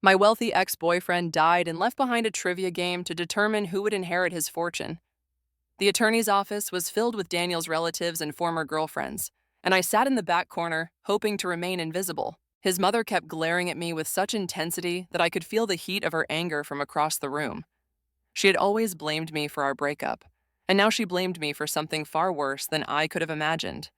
My wealthy ex-boyfriend died and left behind a trivia game to determine who would inherit his fortune. The attorney's office was filled with Daniel's relatives and former girlfriends, and I sat in the back corner, hoping to remain invisible. His mother kept glaring at me with such intensity that I could feel the heat of her anger from across the room. She had always blamed me for our breakup, and now she blamed me for something far worse than I could have imagined.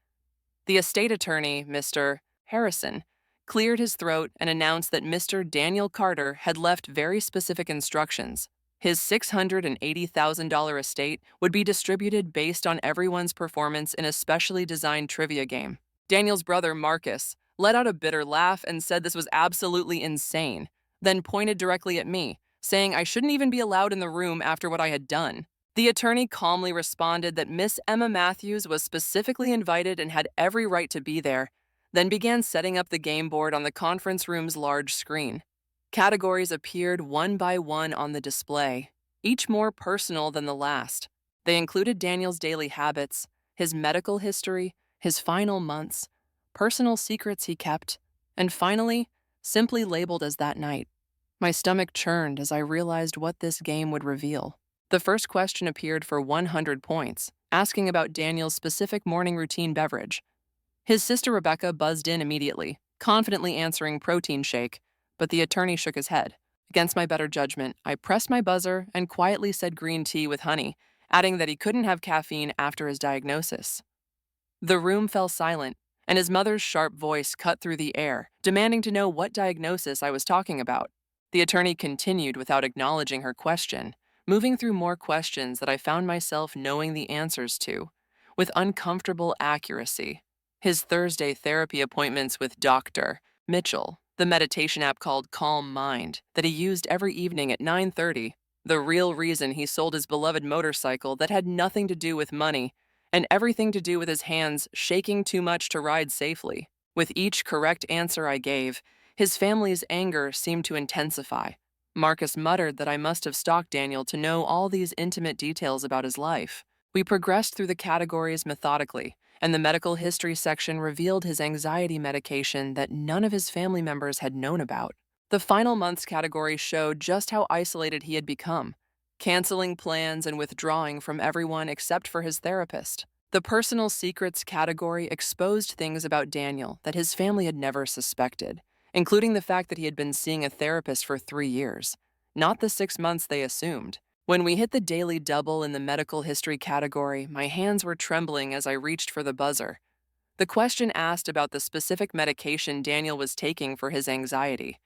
The estate attorney, Mr. Harrison, cleared his throat and announced that Mr. Daniel Carter had left very specific instructions. His $680,000 estate would be distributed based on everyone's performance in a specially designed trivia game. Daniel's brother, Marcus, let out a bitter laugh and said this was absolutely insane, then pointed directly at me, saying I shouldn't even be allowed in the room after what I had done. The attorney calmly responded that Miss Emma Matthews was specifically invited and had every right to be there, then began setting up the game board on the conference room's large screen. Categories appeared one by one on the display, each more personal than the last. They included Daniel's daily habits, his medical history, his final months, personal secrets he kept, and finally, simply labeled as that night. My stomach churned as I realized what this game would reveal. The first question appeared for 100 points, asking about Daniel's specific morning routine beverage. His sister Rebecca buzzed in immediately, confidently answering protein shake, but the attorney shook his head. Against my better judgment, I pressed my buzzer and quietly said green tea with honey, adding that he couldn't have caffeine after his diagnosis. The room fell silent, and his mother's sharp voice cut through the air, demanding to know what diagnosis I was talking about. The attorney continued without acknowledging her question, moving through more questions that I found myself knowing the answers to, with uncomfortable accuracy. His Thursday therapy appointments with Dr. Mitchell, the meditation app called Calm Mind that he used every evening at 9:30, the real reason he sold his beloved motorcycle that had nothing to do with money and everything to do with his hands shaking too much to ride safely. With each correct answer I gave, his family's anger seemed to intensify. Marcus muttered that I must have stalked Daniel to know all these intimate details about his life. We progressed through the categories methodically, and the medical history section revealed his anxiety medication that none of his family members had known about. The final months category showed just how isolated he had become, canceling plans and withdrawing from everyone except for his therapist. The personal secrets category exposed things about Daniel that his family had never suspected, including the fact that he had been seeing a therapist for 3 years, not the 6 months they assumed. When we hit the daily double in the medical history category, my hands were trembling as I reached for the buzzer. The question asked about the specific medication Daniel was taking for his anxiety.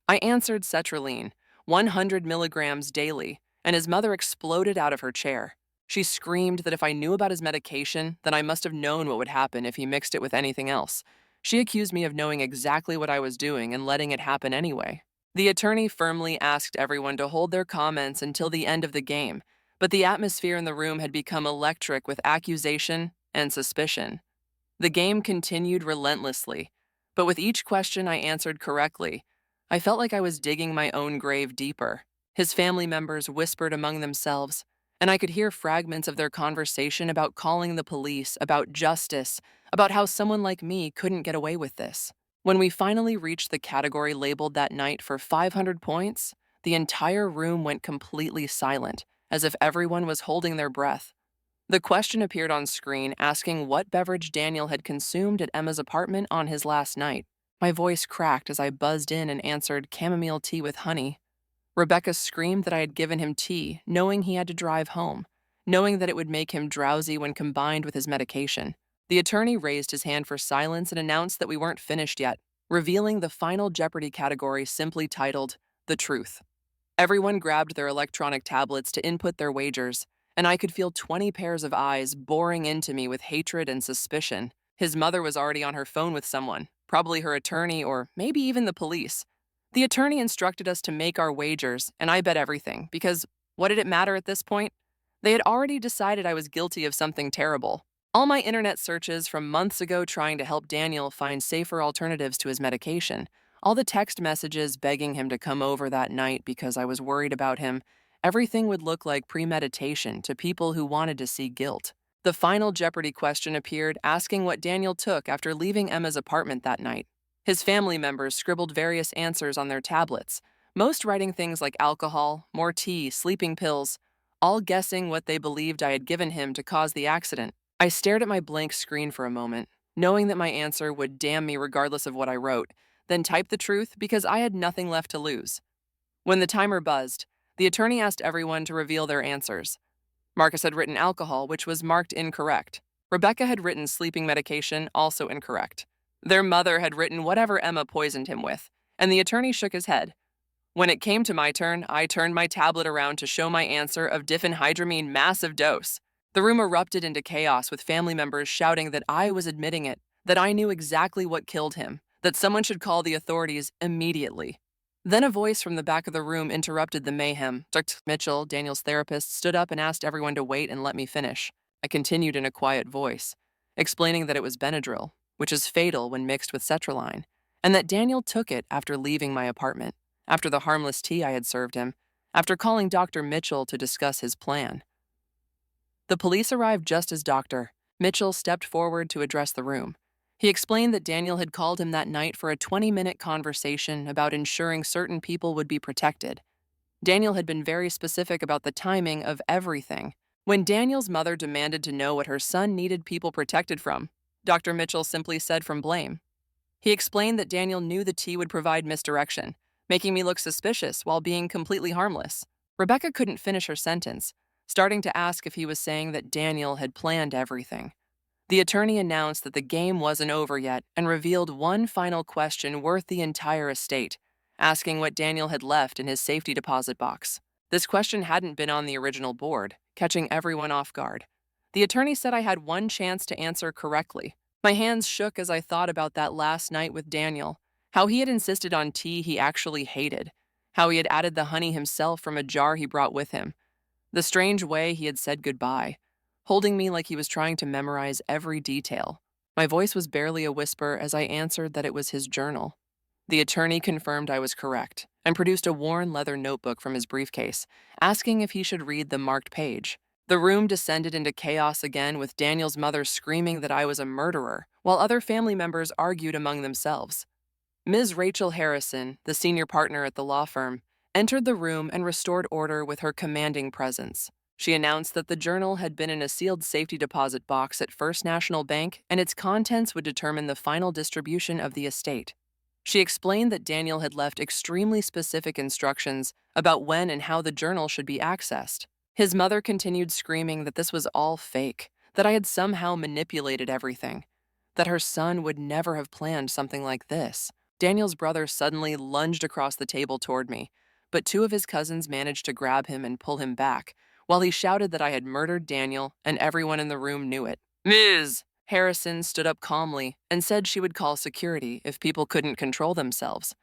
I answered sertraline, 100 milligrams daily, and his mother exploded out of her chair. She screamed that if I knew about his medication, then I must have known what would happen if he mixed it with anything else. She accused me of knowing exactly what I was doing and letting it happen anyway. The attorney firmly asked everyone to hold their comments until the end of the game, but the atmosphere in the room had become electric with accusation and suspicion. The game continued relentlessly, but with each question I answered correctly, I felt like I was digging my own grave deeper. His family members whispered among themselves, and I could hear fragments of their conversation about calling the police, about justice, about how someone like me couldn't get away with this. When we finally reached the category labeled that night for 500 points, the entire room went completely silent, as if everyone was holding their breath. The question appeared on screen asking what beverage Daniel had consumed at Emma's apartment on his last night. My voice cracked as I buzzed in and answered chamomile tea with honey. Rebecca screamed that I had given him tea, knowing he had to drive home, knowing that it would make him drowsy when combined with his medication. The attorney raised his hand for silence and announced that we weren't finished yet, revealing the final Jeopardy category simply titled, The Truth. Everyone grabbed their electronic tablets to input their wagers, and I could feel 20 pairs of eyes boring into me with hatred and suspicion. His mother was already on her phone with someone, probably her attorney or maybe even the police. The attorney instructed us to make our wagers, and I bet everything, because what did it matter at this point? They had already decided I was guilty of something terrible. All my internet searches from months ago trying to help Daniel find safer alternatives to his medication, all the text messages begging him to come over that night because I was worried about him, everything would look like premeditation to people who wanted to see guilt. The final Jeopardy question appeared asking what Daniel took after leaving Emma's apartment that night. His family members scribbled various answers on their tablets, most writing things like alcohol, more tea, sleeping pills, all guessing what they believed I had given him to cause the accident. I stared at my blank screen for a moment, knowing that my answer would damn me regardless of what I wrote, then typed the truth because I had nothing left to lose. When the timer buzzed, the attorney asked everyone to reveal their answers. Marcus had written alcohol, which was marked incorrect. Rebecca had written sleeping medication, also incorrect. Their mother had written whatever Emma poisoned him with, and the attorney shook his head. When it came to my turn, I turned my tablet around to show my answer of diphenhydramine massive dose. The room erupted into chaos with family members shouting that I was admitting it, that I knew exactly what killed him, that someone should call the authorities immediately. Then a voice from the back of the room interrupted the mayhem. Dr. Mitchell, Daniel's therapist, stood up and asked everyone to wait and let me finish. I continued in a quiet voice, explaining that it was Benadryl, which is fatal when mixed with sertraline, and that Daniel took it after leaving my apartment, after the harmless tea I had served him, after calling Dr. Mitchell to discuss his plan. The police arrived just as Dr. Mitchell stepped forward to address the room. He explained that Daniel had called him that night for a 20-minute conversation about ensuring certain people would be protected. Daniel had been very specific about the timing of everything. When Daniel's mother demanded to know what her son needed people protected from, Dr. Mitchell simply said from blame. He explained that Daniel knew the tea would provide misdirection, making me look suspicious while being completely harmless. Rebecca couldn't finish her sentence, starting to ask if he was saying that Daniel had planned everything. The attorney announced that the game wasn't over yet and revealed one final question worth the entire estate, asking what Daniel had left in his safety deposit box. This question hadn't been on the original board, catching everyone off guard. The attorney said I had one chance to answer correctly. My hands shook as I thought about that last night with Daniel, how he had insisted on tea he actually hated, how he had added the honey himself from a jar he brought with him, the strange way he had said goodbye, holding me like he was trying to memorize every detail. My voice was barely a whisper as I answered that it was his journal. The attorney confirmed I was correct and produced a worn leather notebook from his briefcase, asking if he should read the marked page. The room descended into chaos again, with Daniel's mother screaming that I was a murderer, while other family members argued among themselves. Ms. Rachel Harrison, the senior partner at the law firm, entered the room and restored order with her commanding presence. She announced that the journal had been in a sealed safety deposit box at First National Bank, and its contents would determine the final distribution of the estate. She explained that Daniel had left extremely specific instructions about when and how the journal should be accessed. His mother continued screaming that this was all fake, that I had somehow manipulated everything, that her son would never have planned something like this. Daniel's brother suddenly lunged across the table toward me, but two of his cousins managed to grab him and pull him back, while he shouted that I had murdered Daniel and everyone in the room knew it. Ms. Harrison stood up calmly and said she would call security if people couldn't control themselves.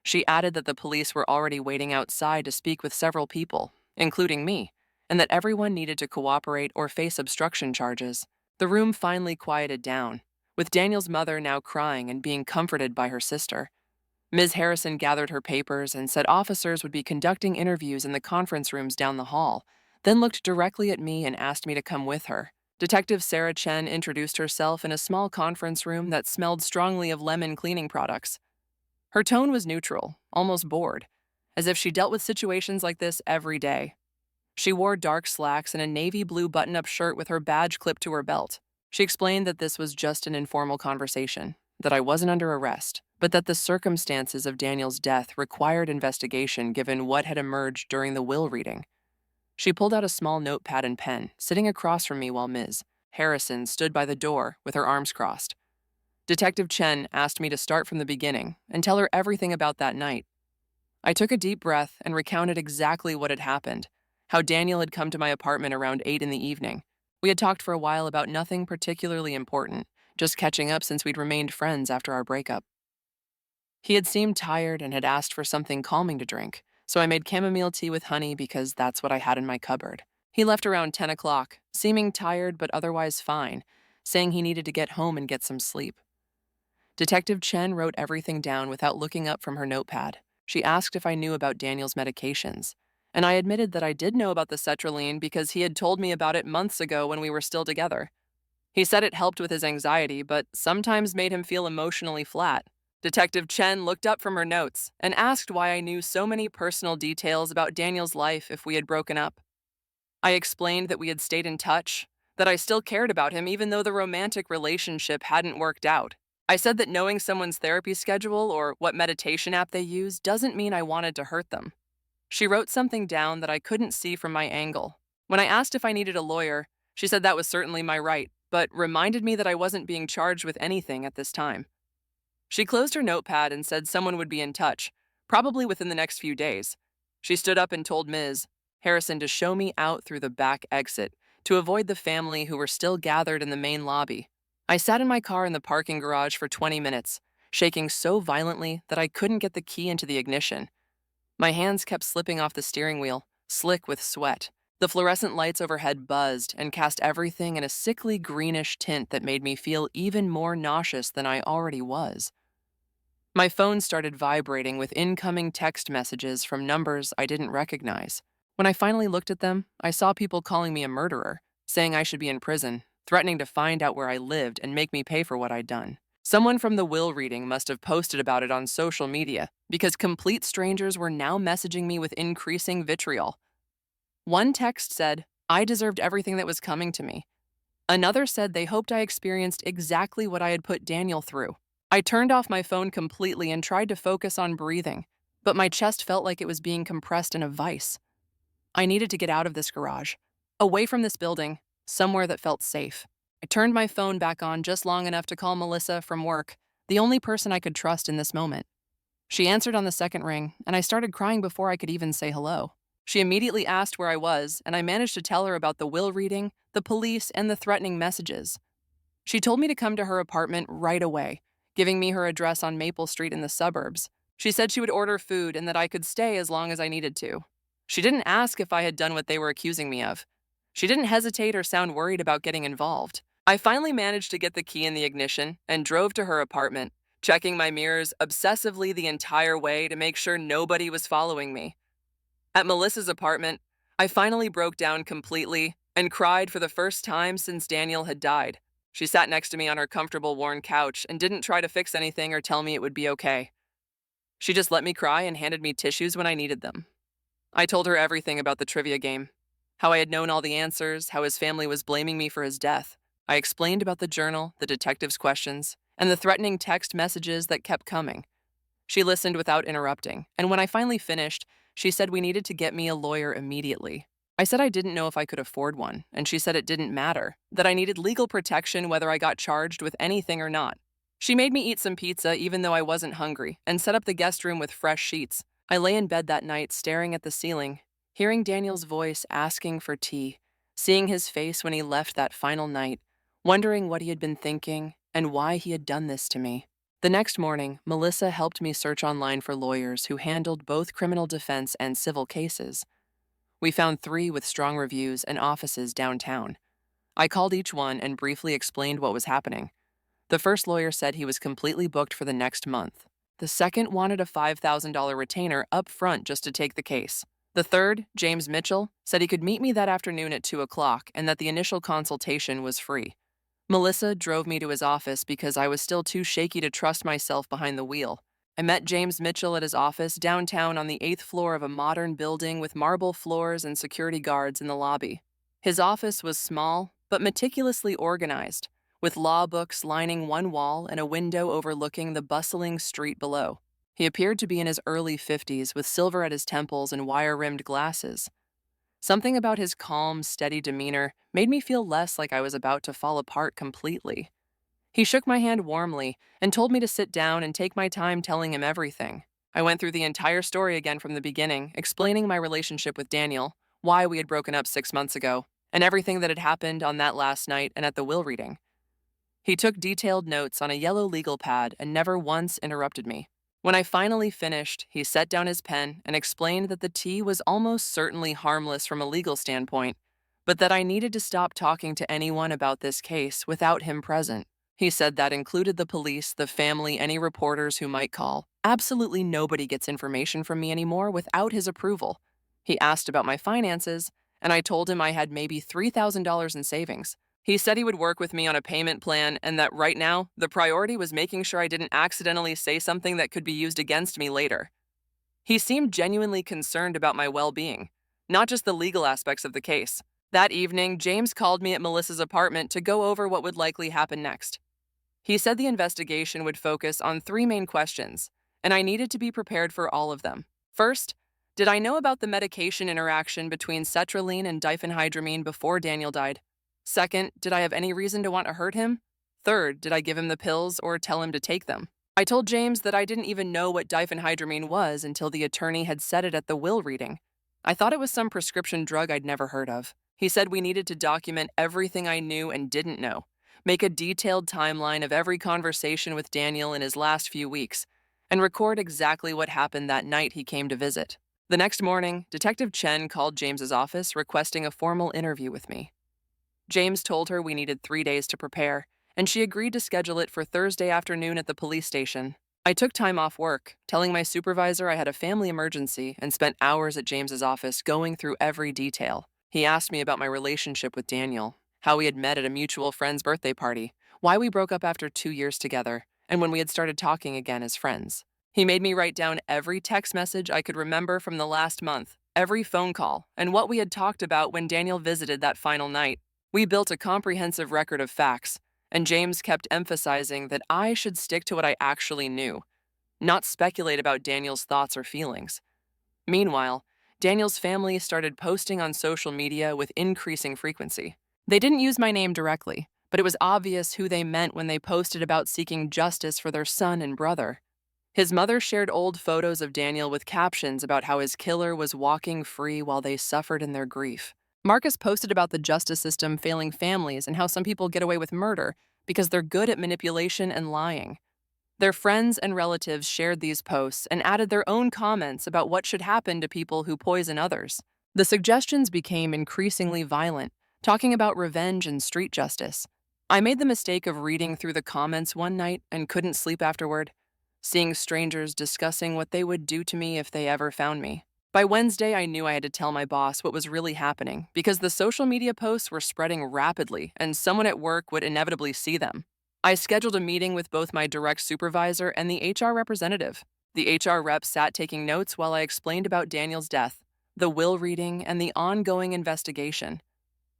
She added that the police were already waiting outside to speak with several people, including me, and that everyone needed to cooperate or face obstruction charges. The room finally quieted down, with Daniel's mother now crying and being comforted by her sister. Ms. Harrison gathered her papers and said officers would be conducting interviews in the conference rooms down the hall, then looked directly at me and asked me to come with her. Detective Sarah Chen introduced herself in a small conference room that smelled strongly of lemon cleaning products. Her tone was neutral, almost bored, as if she dealt with situations like this every day. She wore dark slacks and a navy blue button-up shirt with her badge clipped to her belt. She explained that this was just an informal conversation, that I wasn't under arrest, but that the circumstances of Daniel's death required investigation given what had emerged during the will reading. She pulled out a small notepad and pen, sitting across from me while Ms. Harrison stood by the door with her arms crossed. Detective Chen asked me to start from the beginning and tell her everything about that night. I took a deep breath and recounted exactly what had happened, how Daniel had come to my apartment around 8 in the evening. We had talked for a while about nothing particularly important, just catching up since we'd remained friends after our breakup. He had seemed tired and had asked for something calming to drink, so I made chamomile tea with honey because that's what I had in my cupboard. He left around 10 o'clock, seeming tired but otherwise fine, saying he needed to get home and get some sleep. Detective Chen wrote everything down without looking up from her notepad. She asked if I knew about Daniel's medications, and I admitted that I did know about the sertraline because he had told me about it months ago when we were still together. He said it helped with his anxiety, but sometimes made him feel emotionally flat. Detective Chen looked up from her notes and asked why I knew so many personal details about Daniel's life if we had broken up. I explained that we had stayed in touch, that I still cared about him even though the romantic relationship hadn't worked out. I said that knowing someone's therapy schedule or what meditation app they use doesn't mean I wanted to hurt them. She wrote something down that I couldn't see from my angle. When I asked if I needed a lawyer, she said that was certainly my right, but reminded me that I wasn't being charged with anything at this time. She closed her notepad and said someone would be in touch, probably within the next few days. She stood up and told Ms. Harrison to show me out through the back exit to avoid the family who were still gathered in the main lobby. I sat in my car in the parking garage for 20 minutes, shaking so violently that I couldn't get the key into the ignition. My hands kept slipping off the steering wheel, slick with sweat. The fluorescent lights overhead buzzed and cast everything in a sickly greenish tint that made me feel even more nauseous than I already was. My phone started vibrating with incoming text messages from numbers I didn't recognize. When I finally looked at them, I saw people calling me a murderer, saying I should be in prison, threatening to find out where I lived and make me pay for what I'd done. Someone from the will reading must have posted about it on social media because complete strangers were now messaging me with increasing vitriol. One text said, I deserved everything that was coming to me. Another said they hoped I experienced exactly what I had put Daniel through. I turned off my phone completely and tried to focus on breathing, but my chest felt like it was being compressed in a vice. I needed to get out of this garage, away from this building, somewhere that felt safe. I turned my phone back on just long enough to call Melissa from work, the only person I could trust in this moment. She answered on the second ring, and I started crying before I could even say hello. She immediately asked where I was, and I managed to tell her about the will reading, the police, and the threatening messages. She told me to come to her apartment right away, giving me her address on Maple Street in the suburbs. She said she would order food and that I could stay as long as I needed to. She didn't ask if I had done what they were accusing me of. She didn't hesitate or sound worried about getting involved. I finally managed to get the key in the ignition and drove to her apartment, checking my mirrors obsessively the entire way to make sure nobody was following me. At Melissa's apartment, I finally broke down completely and cried for the first time since Daniel had died. She sat next to me on her comfortable worn couch and didn't try to fix anything or tell me it would be okay. She just let me cry and handed me tissues when I needed them. I told her everything about the trivia game, how I had known all the answers, how his family was blaming me for his death. I explained about the journal, the detective's questions, and the threatening text messages that kept coming. She listened without interrupting, and when I finally finished, she said we needed to get me a lawyer immediately. I said I didn't know if I could afford one, and she said it didn't matter, that I needed legal protection whether I got charged with anything or not. She made me eat some pizza even though I wasn't hungry, and set up the guest room with fresh sheets. I lay in bed that night staring at the ceiling, hearing Daniel's voice asking for tea, seeing his face when he left that final night, wondering what he had been thinking and why he had done this to me. The next morning, Melissa helped me search online for lawyers who handled both criminal defense and civil cases. We found 3 with strong reviews and offices downtown. I called each one and briefly explained what was happening. The first lawyer said he was completely booked for the next month. The second wanted a $5,000 retainer up front just to take the case. The third, James Mitchell, said he could meet me that afternoon at 2 o'clock and that the initial consultation was free. Melissa drove me to his office because I was still too shaky to trust myself behind the wheel. I met James Mitchell at his office downtown on the 8th floor of a modern building with marble floors and security guards in the lobby. His office was small, but meticulously organized, with law books lining one wall and a window overlooking the bustling street below. He appeared to be in his early 50s with silver at his temples and wire-rimmed glasses. Something about his calm, steady demeanor made me feel less like I was about to fall apart completely. He shook my hand warmly and told me to sit down and take my time telling him everything. I went through the entire story again from the beginning, explaining my relationship with Daniel, why we had broken up 6 months ago, and everything that had happened on that last night and at the will reading. He took detailed notes on a yellow legal pad and never once interrupted me. When I finally finished, he set down his pen and explained that the tea was almost certainly harmless from a legal standpoint, but that I needed to stop talking to anyone about this case without him present. He said that included the police, the family, any reporters who might call. Absolutely nobody gets information from me anymore without his approval. He asked about my finances, and I told him I had maybe $3,000 in savings. He said he would work with me on a payment plan and that right now, the priority was making sure I didn't accidentally say something that could be used against me later. He seemed genuinely concerned about my well-being, not just the legal aspects of the case. That evening, James called me at Melissa's apartment to go over what would likely happen next. He said the investigation would focus on three main questions, and I needed to be prepared for all of them. First, did I know about the medication interaction between sertraline and diphenhydramine before Daniel died? Second, did I have any reason to want to hurt him? Third, did I give him the pills or tell him to take them? I told James that I didn't even know what diphenhydramine was until the attorney had said it at the will reading. I thought it was some prescription drug I'd never heard of. He said we needed to document everything I knew and didn't know, make a detailed timeline of every conversation with Daniel in his last few weeks, and record exactly what happened that night he came to visit. The next morning, Detective Chen called James's office requesting a formal interview with me. James told her we needed 3 days to prepare, and she agreed to schedule it for Thursday afternoon at the police station. I took time off work, telling my supervisor I had a family emergency, and spent hours at James's office going through every detail. He asked me about my relationship with Daniel, how we had met at a mutual friend's birthday party, why we broke up after 2 years together, and when we had started talking again as friends. He made me write down every text message I could remember from the last month, every phone call, and what we had talked about when Daniel visited that final night. We built a comprehensive record of facts, and James kept emphasizing that I should stick to what I actually knew, not speculate about Daniel's thoughts or feelings. Meanwhile, Daniel's family started posting on social media with increasing frequency. They didn't use my name directly, but it was obvious who they meant when they posted about seeking justice for their son and brother. His mother shared old photos of Daniel with captions about how his killer was walking free while they suffered in their grief. Marcus posted about the justice system failing families and how some people get away with murder because they're good at manipulation and lying. Their friends and relatives shared these posts and added their own comments about what should happen to people who poison others. The suggestions became increasingly violent, talking about revenge and street justice. I made the mistake of reading through the comments one night and couldn't sleep afterward, seeing strangers discussing what they would do to me if they ever found me. By Wednesday, I knew I had to tell my boss what was really happening because the social media posts were spreading rapidly and someone at work would inevitably see them. I scheduled a meeting with both my direct supervisor and the HR representative. The HR rep sat taking notes while I explained about Daniel's death, the will reading, and the ongoing investigation.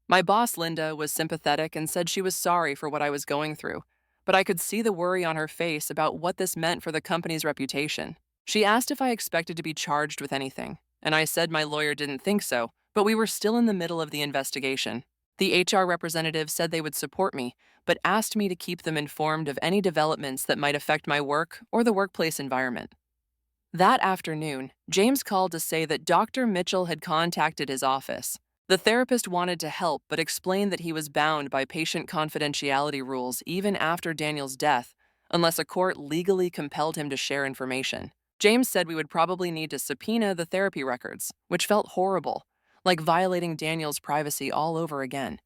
My boss, Linda, was sympathetic and said she was sorry for what I was going through, but I could see the worry on her face about what this meant for the company's reputation. She asked if I expected to be charged with anything, and I said my lawyer didn't think so, but we were still in the middle of the investigation. The HR representative said they would support me, but asked me to keep them informed of any developments that might affect my work or the workplace environment. That afternoon, James called to say that Dr. Mitchell had contacted his office. The therapist wanted to help, but explained that he was bound by patient confidentiality rules even after Daniel's death, unless a court legally compelled him to share information. James said we would probably need to subpoena the therapy records, which felt horrible, like violating Daniel's privacy all over again.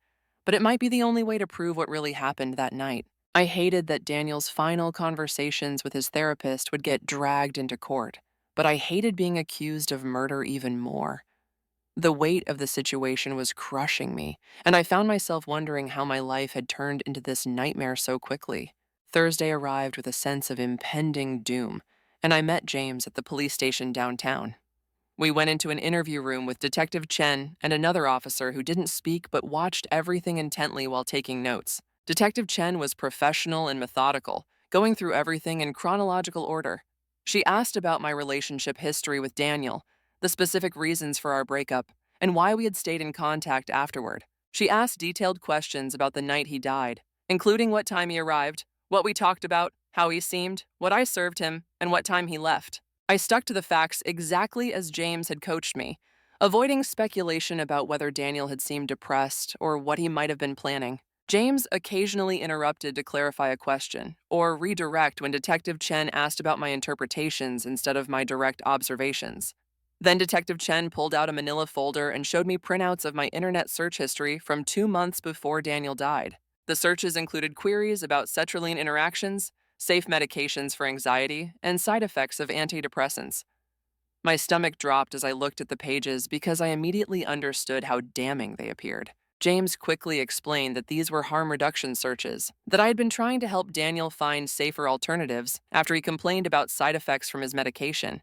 But it might be the only way to prove what really happened that night. I hated that Daniel's final conversations with his therapist would get dragged into court, but I hated being accused of murder even more. The weight of the situation was crushing me, and I found myself wondering how my life had turned into this nightmare so quickly. Thursday arrived with a sense of impending doom, and I met James at the police station downtown. We went into an interview room with Detective Chen and another officer who didn't speak but watched everything intently while taking notes. Detective Chen was professional and methodical, going through everything in chronological order. She asked about my relationship history with Daniel, the specific reasons for our breakup, and why we had stayed in contact afterward. She asked detailed questions about the night he died, including what time he arrived, what we talked about, how he seemed, what I served him, and what time he left. I stuck to the facts exactly as James had coached me, avoiding speculation about whether Daniel had seemed depressed or what he might have been planning. James occasionally interrupted to clarify a question or redirect when Detective Chen asked about my interpretations instead of my direct observations. Then Detective Chen pulled out a manila folder and showed me printouts of my internet search history from 2 months before Daniel died. The searches included queries about sertraline interactions, safe medications for anxiety, and side effects of antidepressants. My stomach dropped as I looked at the pages because I immediately understood how damning they appeared. James quickly explained that these were harm reduction searches, that I had been trying to help Daniel find safer alternatives after he complained about side effects from his medication.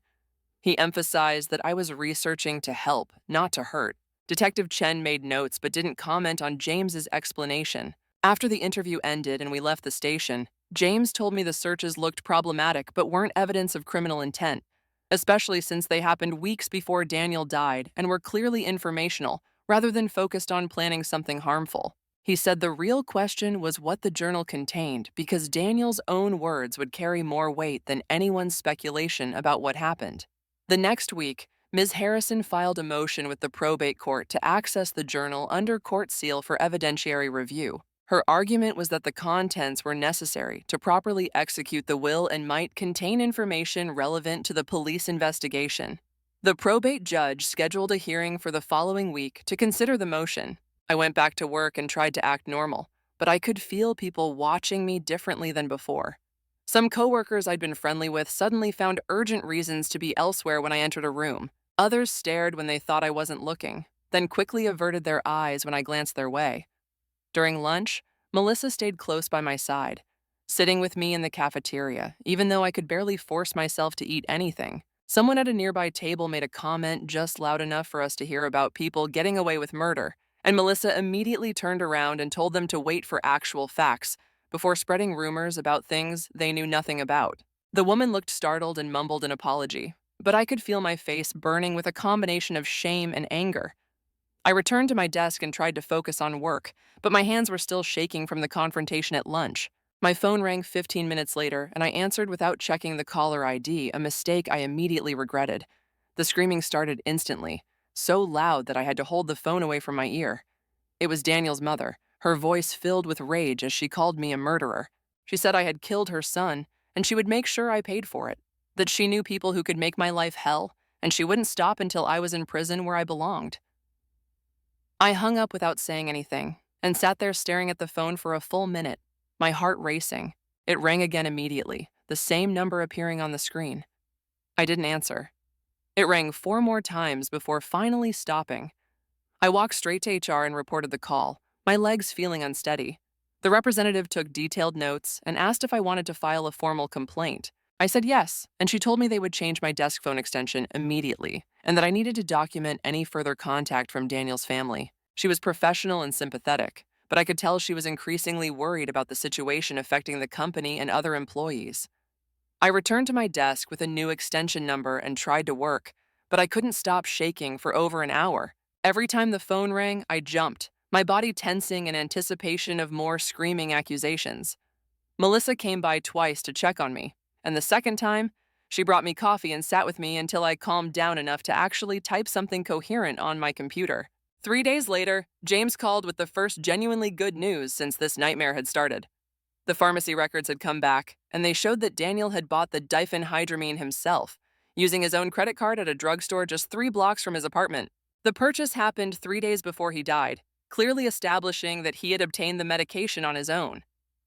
He emphasized that I was researching to help, not to hurt. Detective Chen made notes but didn't comment on James's explanation. After the interview ended and we left the station, James told me the searches looked problematic but weren't evidence of criminal intent, especially since they happened weeks before Daniel died and were clearly informational rather than focused on planning something harmful. He said the real question was what the journal contained because Daniel's own words would carry more weight than anyone's speculation about what happened. The next week, Ms. Harrison filed a motion with the probate court to access the journal under court seal for evidentiary review. Her argument was that the contents were necessary to properly execute the will and might contain information relevant to the police investigation. The probate judge scheduled a hearing for the following week to consider the motion. I went back to work and tried to act normal, but I could feel people watching me differently than before. Some coworkers I'd been friendly with suddenly found urgent reasons to be elsewhere when I entered a room. Others stared when they thought I wasn't looking, then quickly averted their eyes when I glanced their way. During lunch, Melissa stayed close by my side, sitting with me in the cafeteria, even though I could barely force myself to eat anything. Someone at a nearby table made a comment just loud enough for us to hear about people getting away with murder, and Melissa immediately turned around and told them to wait for actual facts before spreading rumors about things they knew nothing about. The woman looked startled and mumbled an apology, but I could feel my face burning with a combination of shame and anger. I returned to my desk and tried to focus on work, but my hands were still shaking from the confrontation at lunch. My phone rang 15 minutes later, and I answered without checking the caller ID, a mistake I immediately regretted. The screaming started instantly, so loud that I had to hold the phone away from my ear. It was Daniel's mother, her voice filled with rage as she called me a murderer. She said I had killed her son, and she would make sure I paid for it, that she knew people who could make my life hell, and she wouldn't stop until I was in prison where I belonged. I hung up without saying anything and sat there staring at the phone for a full minute, my heart racing. It rang again immediately, the same number appearing on the screen. I didn't answer. It rang 4 more times before finally stopping. I walked straight to HR and reported the call, my legs feeling unsteady. The representative took detailed notes and asked if I wanted to file a formal complaint. I said yes, and she told me they would change my desk phone extension immediately, and that I needed to document any further contact from Daniel's family. She was professional and sympathetic, but I could tell she was increasingly worried about the situation affecting the company and other employees. I returned to my desk with a new extension number and tried to work, but I couldn't stop shaking for over an hour. Every time the phone rang, I jumped, my body tensing in anticipation of more screaming accusations. Melissa came by twice to check on me, and the second time, she brought me coffee and sat with me until I calmed down enough to actually type something coherent on my computer. 3 days later, James called with the first genuinely good news since this nightmare had started. The pharmacy records had come back, and they showed that Daniel had bought the diphenhydramine himself, using his own credit card at a drugstore just 3 blocks from his apartment. The purchase happened 3 days before he died, clearly establishing that he had obtained the medication on his own.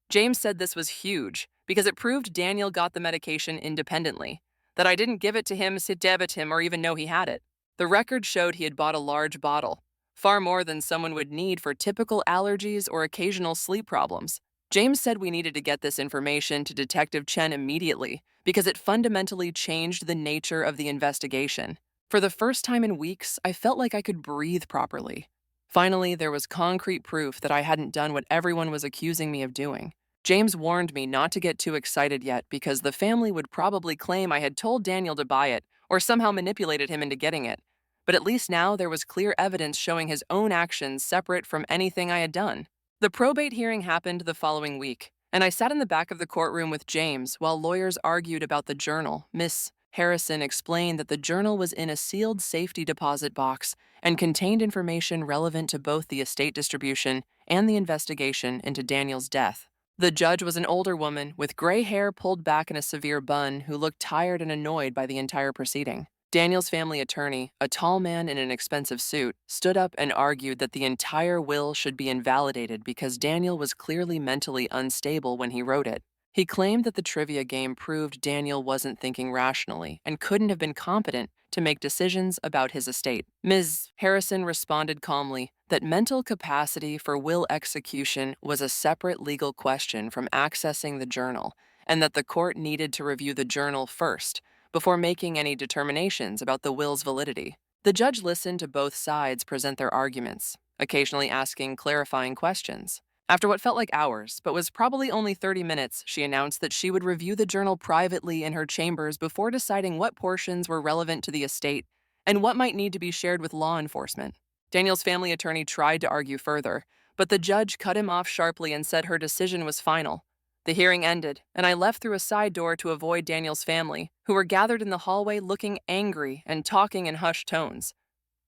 James said this was huge because it proved Daniel got the medication independently, that I didn't give it to him, sit debit him, or even know he had it. The record showed he had bought a large bottle, far more than someone would need for typical allergies or occasional sleep problems. James said we needed to get this information to Detective Chen immediately because it fundamentally changed the nature of the investigation. For the first time in weeks, I felt like I could breathe properly. Finally, there was concrete proof that I hadn't done what everyone was accusing me of doing. James warned me not to get too excited yet because the family would probably claim I had told Daniel to buy it or somehow manipulated him into getting it. But at least now there was clear evidence showing his own actions separate from anything I had done. The probate hearing happened the following week, and I sat in the back of the courtroom with James while lawyers argued about the journal. Miss Harrison explained that the journal was in a sealed safety deposit box and contained information relevant to both the estate distribution and the investigation into Daniel's death. The judge was an older woman with gray hair pulled back in a severe bun who looked tired and annoyed by the entire proceeding. Daniel's family attorney, a tall man in an expensive suit, stood up and argued that the entire will should be invalidated because Daniel was clearly mentally unstable when he wrote it. He claimed that the trivia game proved Daniel wasn't thinking rationally and couldn't have been competent to make decisions about his estate. Ms. Harrison responded calmly that mental capacity for will execution was a separate legal question from accessing the journal, and that the court needed to review the journal first before making any determinations about the will's validity. The judge listened to both sides present their arguments, occasionally asking clarifying questions. After what felt like hours, but was probably only 30 minutes, she announced that she would review the journal privately in her chambers before deciding what portions were relevant to the estate and what might need to be shared with law enforcement. Daniel's family attorney tried to argue further, but the judge cut him off sharply and said her decision was final. The hearing ended, and I left through a side door to avoid Daniel's family, who were gathered in the hallway looking angry and talking in hushed tones.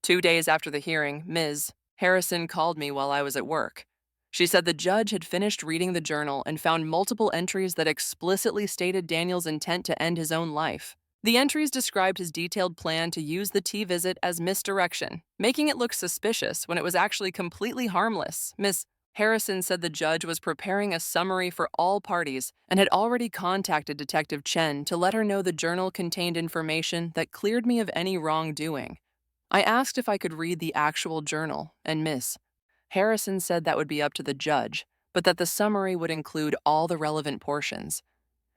2 days after the hearing, Ms. Harrison called me while I was at work. She said the judge had finished reading the journal and found multiple entries that explicitly stated Daniel's intent to end his own life. The entries described his detailed plan to use the tea visit as misdirection, making it look suspicious when it was actually completely harmless. Ms. Harrison said the judge was preparing a summary for all parties and had already contacted Detective Chen to let her know the journal contained information that cleared me of any wrongdoing. I asked if I could read the actual journal, and Ms. Harrison said that would be up to the judge, but that the summary would include all the relevant portions.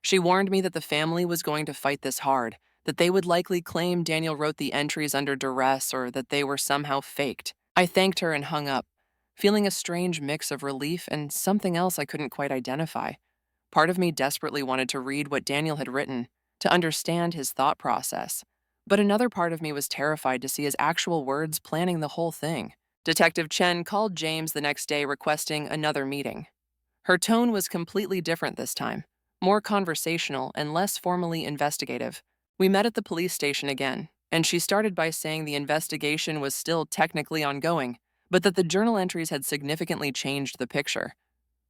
She warned me that the family was going to fight this hard, that they would likely claim Daniel wrote the entries under duress or that they were somehow faked. I thanked her and hung up, feeling a strange mix of relief and something else I couldn't quite identify. Part of me desperately wanted to read what Daniel had written, to understand his thought process, but another part of me was terrified to see his actual words planning the whole thing. Detective Chen called James the next day requesting another meeting. Her tone was completely different this time, more conversational and less formally investigative. We met at the police station again, and she started by saying the investigation was still technically ongoing, but that the journal entries had significantly changed the picture.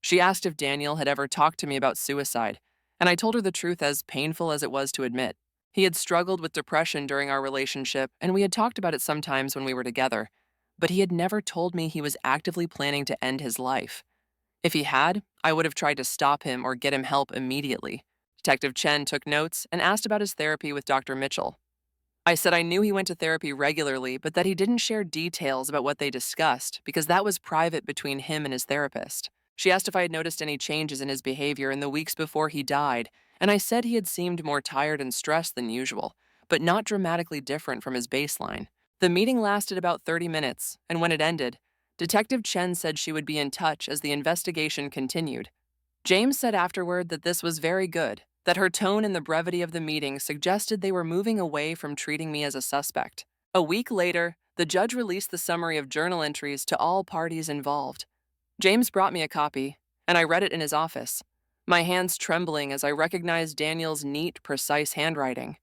She asked if Daniel had ever talked to me about suicide, and I told her the truth, as painful as it was to admit. He had struggled with depression during our relationship, and we had talked about it sometimes when we were together, but he had never told me he was actively planning to end his life. If he had, I would have tried to stop him or get him help immediately. Detective Chen took notes and asked about his therapy with Dr. Mitchell. I said I knew he went to therapy regularly, but that he didn't share details about what they discussed because that was private between him and his therapist. She asked if I had noticed any changes in his behavior in the weeks before he died, and I said he had seemed more tired and stressed than usual, but not dramatically different from his baseline. The meeting lasted about 30 minutes, and when it ended, Detective Chen said she would be in touch as the investigation continued. James said afterward that this was very good, that her tone and the brevity of the meeting suggested they were moving away from treating me as a suspect. A week later, the judge released the summary of journal entries to all parties involved. James brought me a copy, and I read it in his office, my hands trembling as I recognized Daniel's neat, precise handwriting.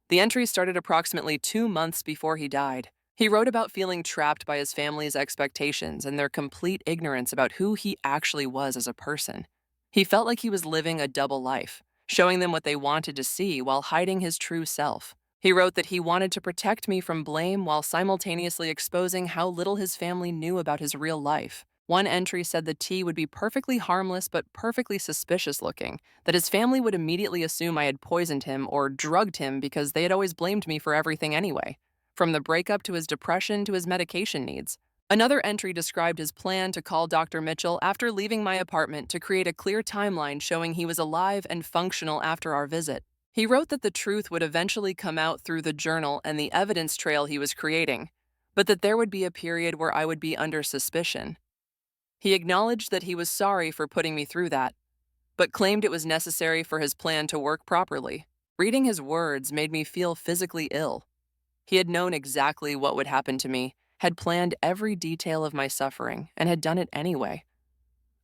The entry started approximately 2 months before he died. He wrote about feeling trapped by his family's expectations and their complete ignorance about who he actually was as a person. He felt like he was living a double life, showing them what they wanted to see while hiding his true self. He wrote that he wanted to protect me from blame while simultaneously exposing how little his family knew about his real life. One entry said the tea would be perfectly harmless but perfectly suspicious looking, that his family would immediately assume I had poisoned him or drugged him because they had always blamed me for everything anyway, from the breakup to his depression to his medication needs. Another entry described his plan to call Dr. Mitchell after leaving my apartment to create a clear timeline showing he was alive and functional after our visit. He wrote that the truth would eventually come out through the journal and the evidence trail he was creating, but that there would be a period where I would be under suspicion. He acknowledged that he was sorry for putting me through that, but claimed it was necessary for his plan to work properly. Reading his words made me feel physically ill. He had known exactly what would happen to me, had planned every detail of my suffering, and had done it anyway.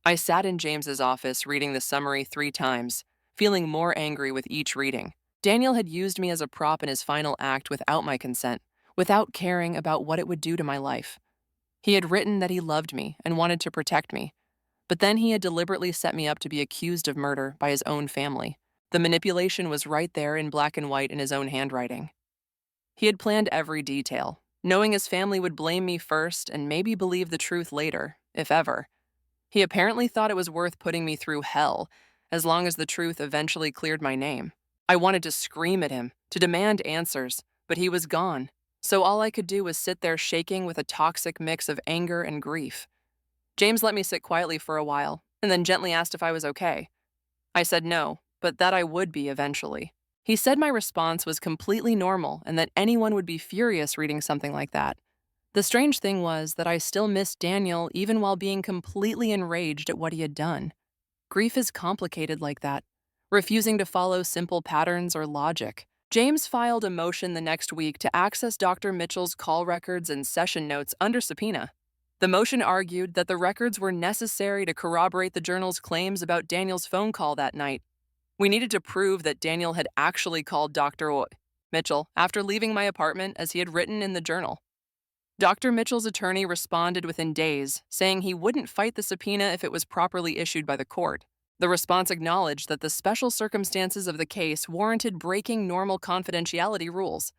I sat in James's office reading the summary 3 times, feeling more angry with each reading. Daniel had used me as a prop in his final act without my consent, without caring about what it would do to my life. He had written that he loved me and wanted to protect me, but then he had deliberately set me up to be accused of murder by his own family. The manipulation was right there in black and white in his own handwriting. He had planned every detail, knowing his family would blame me first and maybe believe the truth later, if ever. He apparently thought it was worth putting me through hell, as long as the truth eventually cleared my name. I wanted to scream at him, to demand answers, but he was gone. So all I could do was sit there shaking with a toxic mix of anger and grief. James let me sit quietly for a while, and then gently asked if I was okay. I said no, but that I would be eventually. He said my response was completely normal and that anyone would be furious reading something like that. The strange thing was that I still missed Daniel even while being completely enraged at what he had done. Grief is complicated like that, refusing to follow simple patterns or logic. James filed a motion the next week to access Dr. Mitchell's call records and session notes under subpoena. The motion argued that the records were necessary to corroborate the journal's claims about Daniel's phone call that night. We needed to prove that Daniel had actually called Dr. Mitchell after leaving my apartment as he had written in the journal. Dr. Mitchell's attorney responded within days, saying he wouldn't fight the subpoena if it was properly issued by the court. The response acknowledged that the special circumstances of the case warranted breaking normal confidentiality rules.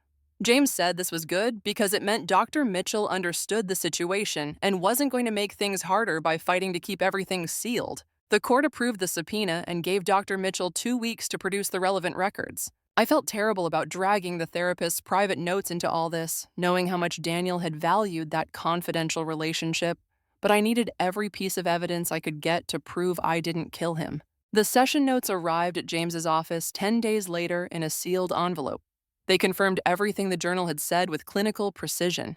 James said this was good because it meant Dr. Mitchell understood the situation and wasn't going to make things harder by fighting to keep everything sealed. The court approved the subpoena and gave Dr. Mitchell 2 weeks to produce the relevant records. I felt terrible about dragging the therapist's private notes into all this, knowing how much Daniel had valued that confidential relationship, but I needed every piece of evidence I could get to prove I didn't kill him. The session notes arrived at James's office 10 days later in a sealed envelope. They confirmed everything the journal had said with clinical precision.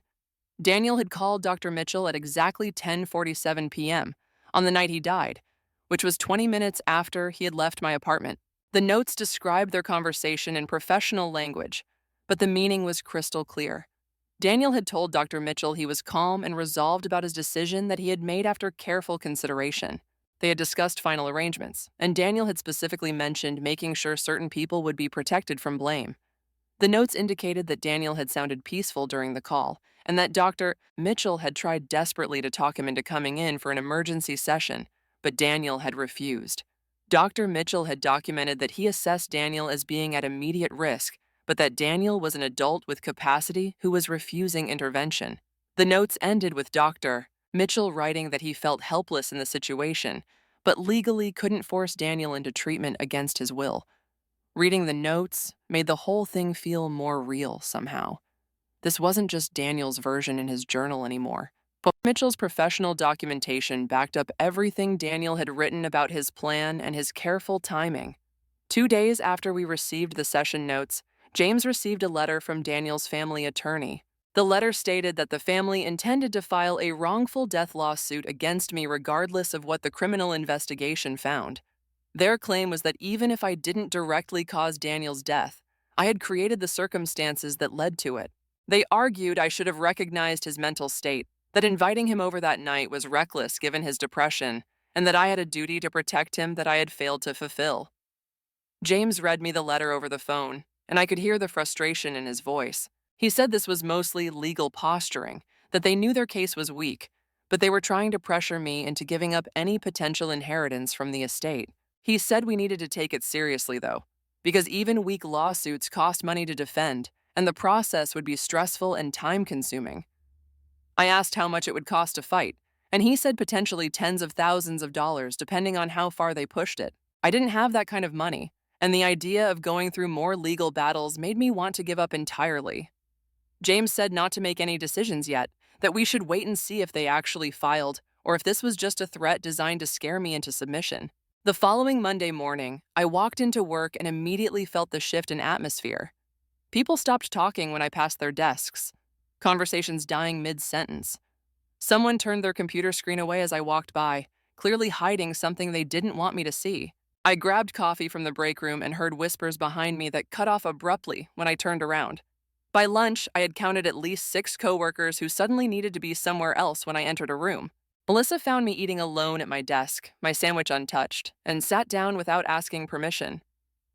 Daniel had called Dr. Mitchell at exactly 10:47 p.m. on the night he died, which was 20 minutes after he had left my apartment. The notes described their conversation in professional language, but the meaning was crystal clear. Daniel had told Dr. Mitchell he was calm and resolved about his decision that he had made after careful consideration. They had discussed final arrangements, and Daniel had specifically mentioned making sure certain people would be protected from blame. The notes indicated that Daniel had sounded peaceful during the call, and that Dr. Mitchell had tried desperately to talk him into coming in for an emergency session, but Daniel had refused. Dr. Mitchell had documented that he assessed Daniel as being at immediate risk, but that Daniel was an adult with capacity who was refusing intervention. The notes ended with Dr. Mitchell writing that he felt helpless in the situation, but legally couldn't force Daniel into treatment against his will. Reading the notes made the whole thing feel more real somehow. This wasn't just Daniel's version in his journal anymore. But Mitchell's professional documentation backed up everything Daniel had written about his plan and his careful timing. 2 days after we received the session notes, James received a letter from Daniel's family attorney. The letter stated that the family intended to file a wrongful death lawsuit against me regardless of what the criminal investigation found. Their claim was that even if I didn't directly cause Daniel's death, I had created the circumstances that led to it. They argued I should have recognized his mental state, that inviting him over that night was reckless given his depression, and that I had a duty to protect him that I had failed to fulfill. James read me the letter over the phone, and I could hear the frustration in his voice. He said this was mostly legal posturing, that they knew their case was weak, but they were trying to pressure me into giving up any potential inheritance from the estate. He said we needed to take it seriously, though, because even weak lawsuits cost money to defend, and the process would be stressful and time-consuming. I asked how much it would cost to fight, and he said potentially tens of thousands of dollars depending on how far they pushed it. I didn't have that kind of money, and the idea of going through more legal battles made me want to give up entirely. James said not to make any decisions yet, that we should wait and see if they actually filed, or if this was just a threat designed to scare me into submission. The following Monday morning, I walked into work and immediately felt the shift in atmosphere. People stopped talking when I passed their desks, conversations dying mid-sentence. Someone turned their computer screen away as I walked by, clearly hiding something they didn't want me to see. I grabbed coffee from the break room and heard whispers behind me that cut off abruptly when I turned around. By lunch, I had counted at least 6 coworkers who suddenly needed to be somewhere else when I entered a room. Melissa found me eating alone at my desk, my sandwich untouched, and sat down without asking permission.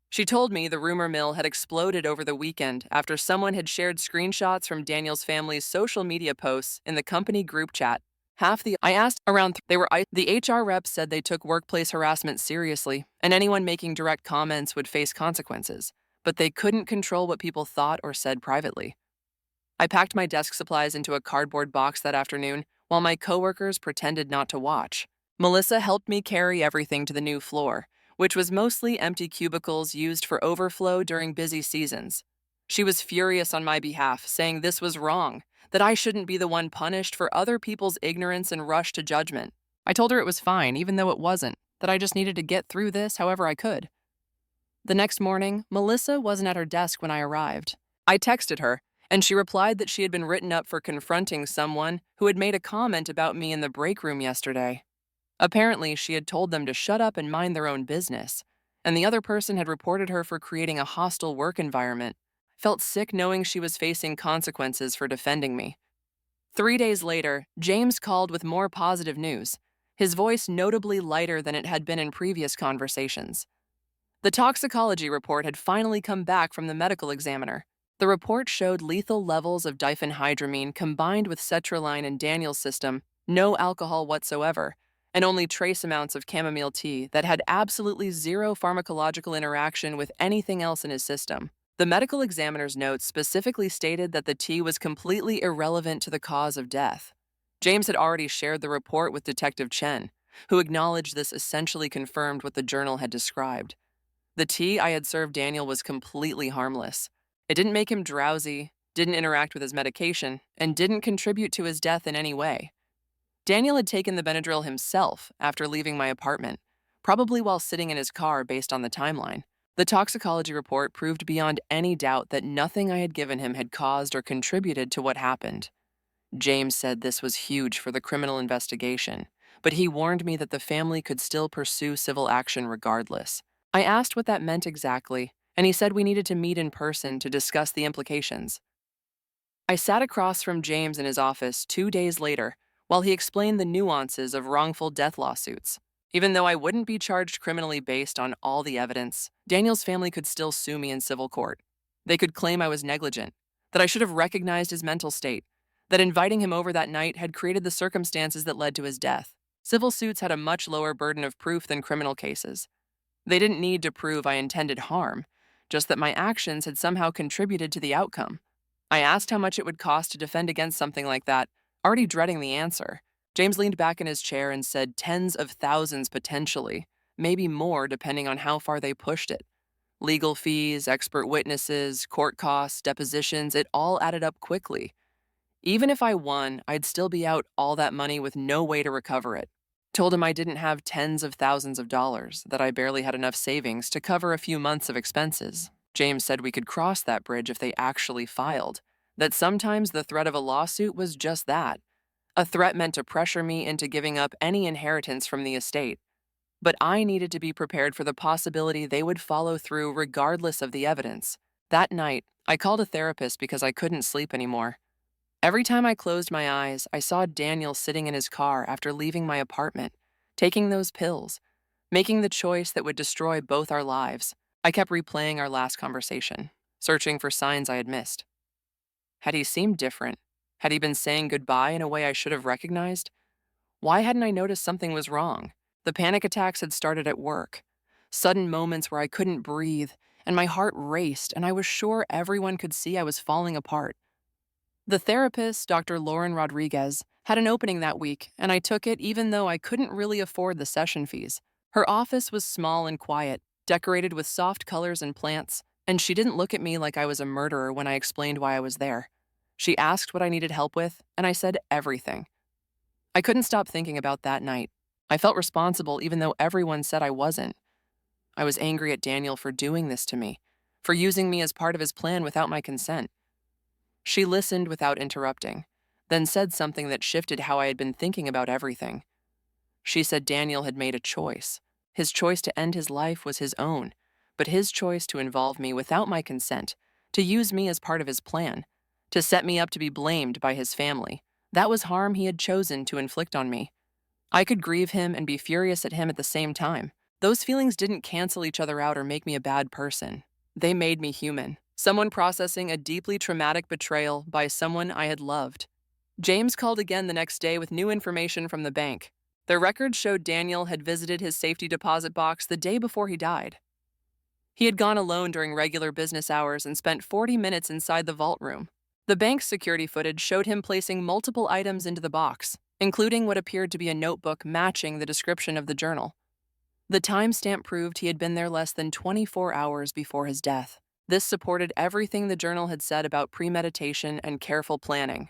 She told me the rumor mill had exploded over the weekend after someone had shared screenshots from Daniel's family's social media posts in the company group chat. I asked around, the HR rep said they took workplace harassment seriously, and anyone making direct comments would face consequences, but they couldn't control what people thought or said privately. I packed my desk supplies into a cardboard box that afternoon, while my coworkers pretended not to watch. Melissa helped me carry everything to the new floor, which was mostly empty cubicles used for overflow during busy seasons. She was furious on my behalf, saying this was wrong, that I shouldn't be the one punished for other people's ignorance and rush to judgment. I told her it was fine, even though it wasn't, that I just needed to get through this however I could. The next morning, Melissa wasn't at her desk when I arrived. I texted her, and she replied that she had been written up for confronting someone who had made a comment about me in the break room yesterday. Apparently, she had told them to shut up and mind their own business, and the other person had reported her for creating a hostile work environment. Felt sick knowing she was facing consequences for defending me. 3 days later, James called with more positive news, his voice notably lighter than it had been in previous conversations. The toxicology report had finally come back from the medical examiner. The report showed lethal levels of diphenhydramine combined with sertraline in Daniel's system, no alcohol whatsoever, and only trace amounts of chamomile tea that had absolutely zero pharmacological interaction with anything else in his system. The medical examiner's notes specifically stated that the tea was completely irrelevant to the cause of death. James had already shared the report with Detective Chen, who acknowledged this essentially confirmed what the journal had described. The tea I had served Daniel was completely harmless. It didn't make him drowsy, didn't interact with his medication, and didn't contribute to his death in any way. Daniel had taken the Benadryl himself after leaving my apartment, probably while sitting in his car based on the timeline. The toxicology report proved beyond any doubt that nothing I had given him had caused or contributed to what happened. James said this was huge for the criminal investigation, but he warned me that the family could still pursue civil action regardless. I asked what that meant exactly, and he said we needed to meet in person to discuss the implications. I sat across from James in his office 2 days later while he explained the nuances of wrongful death lawsuits. Even though I wouldn't be charged criminally based on all the evidence, Daniel's family could still sue me in civil court. They could claim I was negligent, that I should have recognized his mental state, that inviting him over that night had created the circumstances that led to his death. Civil suits had a much lower burden of proof than criminal cases. They didn't need to prove I intended harm, just that my actions had somehow contributed to the outcome. I asked how much it would cost to defend against something like that, already dreading the answer. James leaned back in his chair and said tens of thousands potentially, maybe more depending on how far they pushed it. Legal fees, expert witnesses, court costs, depositions, it all added up quickly. Even if I won, I'd still be out all that money with no way to recover it. Told him I didn't have tens of thousands of dollars, that I barely had enough savings to cover a few months of expenses. James said we could cross that bridge if they actually filed, that sometimes the threat of a lawsuit was just that, a threat meant to pressure me into giving up any inheritance from the estate. But I needed to be prepared for the possibility they would follow through regardless of the evidence. That night, I called a therapist because I couldn't sleep anymore. Every time I closed my eyes, I saw Daniel sitting in his car after leaving my apartment, taking those pills, making the choice that would destroy both our lives. I kept replaying our last conversation, searching for signs I had missed. Had he seemed different? Had he been saying goodbye in a way I should have recognized? Why hadn't I noticed something was wrong? The panic attacks had started at work. Sudden moments where I couldn't breathe, and my heart raced, and I was sure everyone could see I was falling apart. The therapist, Dr. Lauren Rodriguez, had an opening that week, and I took it even though I couldn't really afford the session fees. Her office was small and quiet, decorated with soft colors and plants, and she didn't look at me like I was a murderer when I explained why I was there. She asked what I needed help with, and I said everything. I couldn't stop thinking about that night. I felt responsible even though everyone said I wasn't. I was angry at Daniel for doing this to me, for using me as part of his plan without my consent. She listened without interrupting, then said something that shifted how I had been thinking about everything. She said Daniel had made a choice. His choice to end his life was his own, but his choice to involve me without my consent, to use me as part of his plan, to set me up to be blamed by his family, that was harm he had chosen to inflict on me. I could grieve him and be furious at him at the same time. Those feelings didn't cancel each other out or make me a bad person. They made me human, someone processing a deeply traumatic betrayal by someone I had loved. James called again the next day with new information from the bank. Their records showed Daniel had visited his safety deposit box the day before he died. He had gone alone during regular business hours and spent 40 minutes inside the vault room. The bank's security footage showed him placing multiple items into the box, including what appeared to be a notebook matching the description of the journal. The timestamp proved he had been there less than 24 hours before his death. This supported everything the journal had said about premeditation and careful planning.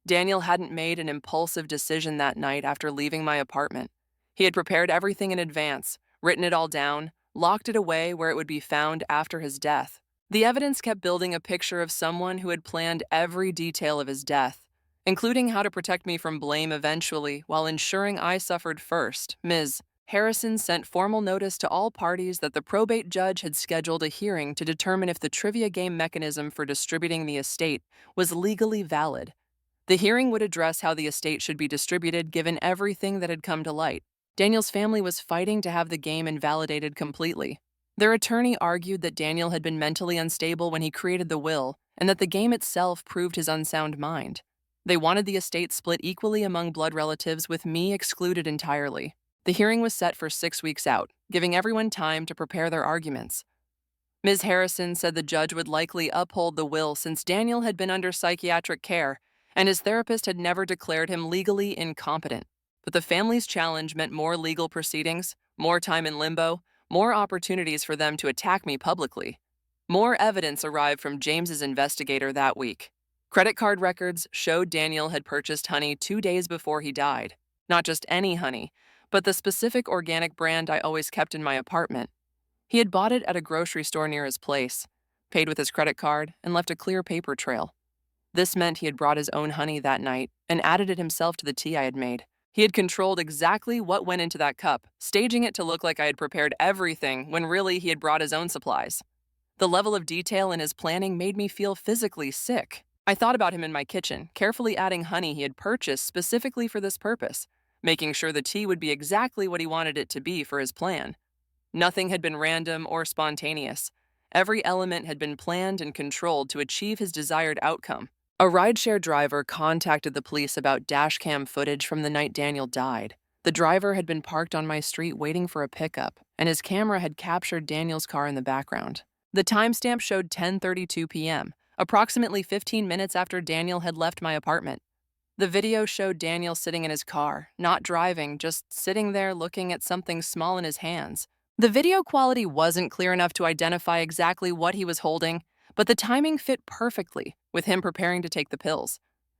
Daniel hadn't made an impulsive decision that night after leaving my apartment. He had prepared everything in advance, written it all down, locked it away where it would be found after his death. The evidence kept building a picture of someone who had planned every detail of his death, including how to protect me from blame eventually while ensuring I suffered first. Ms. Harrison sent formal notice to all parties that the probate judge had scheduled a hearing to determine if the trivia game mechanism for distributing the estate was legally valid. The hearing would address how the estate should be distributed given everything that had come to light. Daniel's family was fighting to have the game invalidated completely. Their attorney argued that Daniel had been mentally unstable when he created the will, and that the game itself proved his unsound mind. They wanted the estate split equally among blood relatives, with me excluded entirely. The hearing was set for 6 weeks out, giving everyone time to prepare their arguments. Ms. Harrison said the judge would likely uphold the will since Daniel had been under psychiatric care, and his therapist had never declared him legally incompetent. But the family's challenge meant more legal proceedings, more time in limbo, more opportunities for them to attack me publicly. More evidence arrived from James's investigator that week. Credit card records showed Daniel had purchased honey 2 days before he died. Not just any honey, but the specific organic brand I always kept in my apartment. He had bought it at a grocery store near his place, paid with his credit card, and left a clear paper trail. This meant he had brought his own honey that night and added it himself to the tea I had made. He had controlled exactly what went into that cup, staging it to look like I had prepared everything when really he had brought his own supplies. The level of detail in his planning made me feel physically sick. I thought about him in my kitchen, carefully adding honey he had purchased specifically for this purpose, making sure the tea would be exactly what he wanted it to be for his plan. Nothing had been random or spontaneous. Every element had been planned and controlled to achieve his desired outcome. A rideshare driver contacted the police about dashcam footage from the night Daniel died. The driver had been parked on my street waiting for a pickup, and his camera had captured Daniel's car in the background. The timestamp showed 10:32 p.m., approximately 15 minutes after Daniel had left my apartment. The video showed Daniel sitting in his car, not driving, just sitting there looking at something small in his hands. The video quality wasn't clear enough to identify exactly what he was holding, but the timing fit perfectly, with him preparing to take the pills.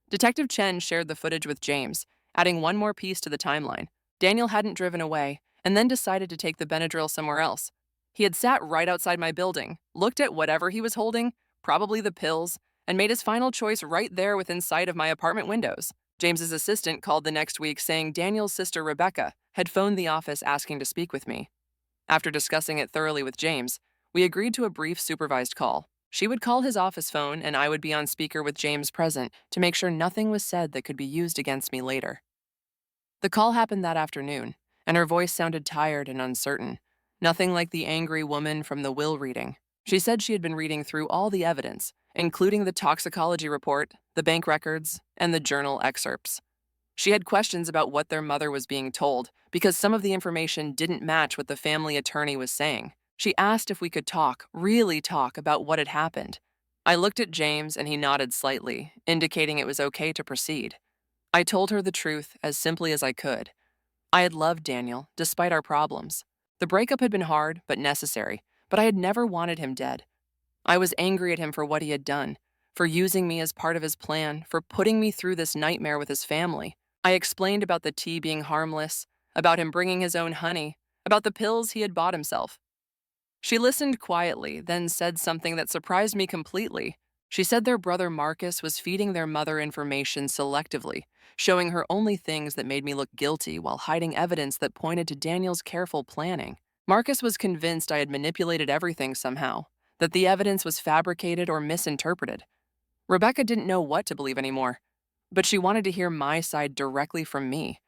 Detective Chen shared the footage with James, adding one more piece to the timeline. Daniel hadn't driven away, and then decided to take the Benadryl somewhere else. He had sat right outside my building, looked at whatever he was holding, probably the pills, and made his final choice right there within sight of my apartment windows. James's assistant called the next week saying Daniel's sister Rebecca had phoned the office asking to speak with me. After discussing it thoroughly with James, we agreed to a brief supervised call. She would call his office phone, and I would be on speaker with James present to make sure nothing was said that could be used against me later. The call happened that afternoon, and her voice sounded tired and uncertain, nothing like the angry woman from the will reading. She said she had been reading through all the evidence, including the toxicology report, the bank records, and the journal excerpts. She had questions about what their mother was being told because some of the information didn't match what the family attorney was saying. She asked if we could talk, really talk, about what had happened. I looked at James and he nodded slightly, indicating it was okay to proceed. I told her the truth as simply as I could. I had loved Daniel, despite our problems. The breakup had been hard, but necessary, but I had never wanted him dead. I was angry at him for what he had done, for using me as part of his plan, for putting me through this nightmare with his family. I explained about the tea being harmless, about him bringing his own honey, about the pills he had bought himself. She listened quietly, then said something that surprised me completely. She said their brother Marcus was feeding their mother information selectively, showing her only things that made me look guilty while hiding evidence that pointed to Daniel's careful planning. Marcus was convinced I had manipulated everything somehow, that the evidence was fabricated or misinterpreted. Rebecca didn't know what to believe anymore, but she wanted to hear my side directly from me.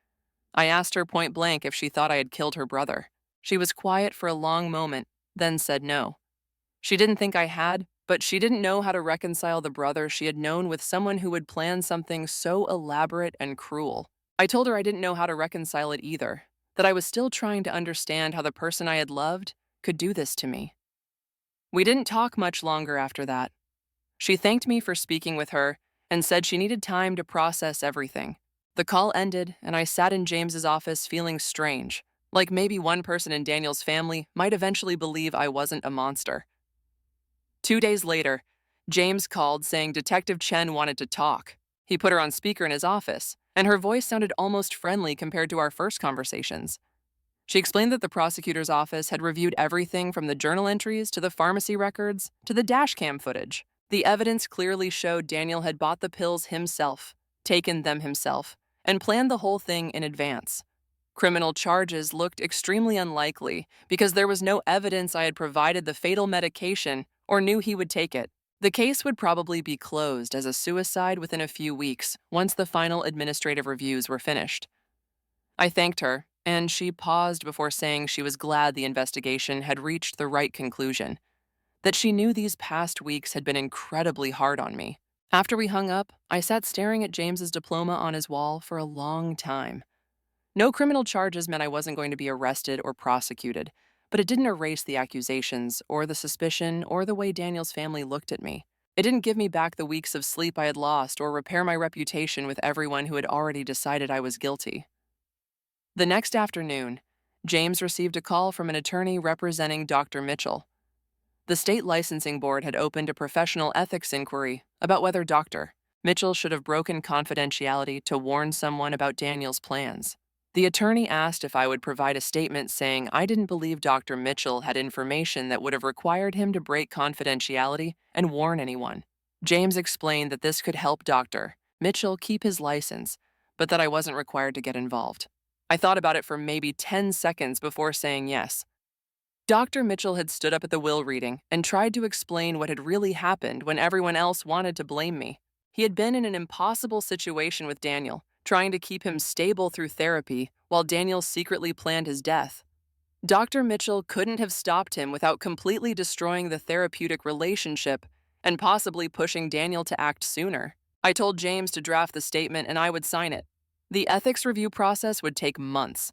I asked her point blank if she thought I had killed her brother. She was quiet for a long moment, then said no. She didn't think I had, but she didn't know how to reconcile the brother she had known with someone who would plan something so elaborate and cruel. I told her I didn't know how to reconcile it either, that I was still trying to understand how the person I had loved could do this to me. We didn't talk much longer after that. She thanked me for speaking with her and said she needed time to process everything. The call ended, and I sat in James's office feeling strange, like maybe one person in Daniel's family might eventually believe I wasn't a monster. 2 days later, James called saying Detective Chen wanted to talk. He put her on speaker in his office, and her voice sounded almost friendly compared to our first conversations. She explained that the prosecutor's office had reviewed everything from the journal entries to the pharmacy records to the dashcam footage. The evidence clearly showed Daniel had bought the pills himself, taken them himself, and planned the whole thing in advance. Criminal charges looked extremely unlikely because there was no evidence I had provided the fatal medication or knew he would take it. The case would probably be closed as a suicide within a few weeks once the final administrative reviews were finished. I thanked her, and she paused before saying she was glad the investigation had reached the right conclusion, that she knew these past weeks had been incredibly hard on me. After we hung up, I sat staring at James's diploma on his wall for a long time. No criminal charges meant I wasn't going to be arrested or prosecuted, but it didn't erase the accusations or the suspicion or the way Daniel's family looked at me. It didn't give me back the weeks of sleep I had lost or repair my reputation with everyone who had already decided I was guilty. The next afternoon, James received a call from an attorney representing Dr. Mitchell. The state licensing board had opened a professional ethics inquiry about whether Dr. Mitchell should have broken confidentiality to warn someone about Daniel's plans. The attorney asked if I would provide a statement saying I didn't believe Dr. Mitchell had information that would have required him to break confidentiality and warn anyone. James explained that this could help Dr. Mitchell keep his license, but that I wasn't required to get involved. I thought about it for maybe 10 seconds before saying yes. Dr. Mitchell had stood up at the will reading and tried to explain what had really happened when everyone else wanted to blame me. He had been in an impossible situation with Daniel, trying to keep him stable through therapy while Daniel secretly planned his death. Dr. Mitchell couldn't have stopped him without completely destroying the therapeutic relationship and possibly pushing Daniel to act sooner. I told James to draft the statement and I would sign it. The ethics review process would take months,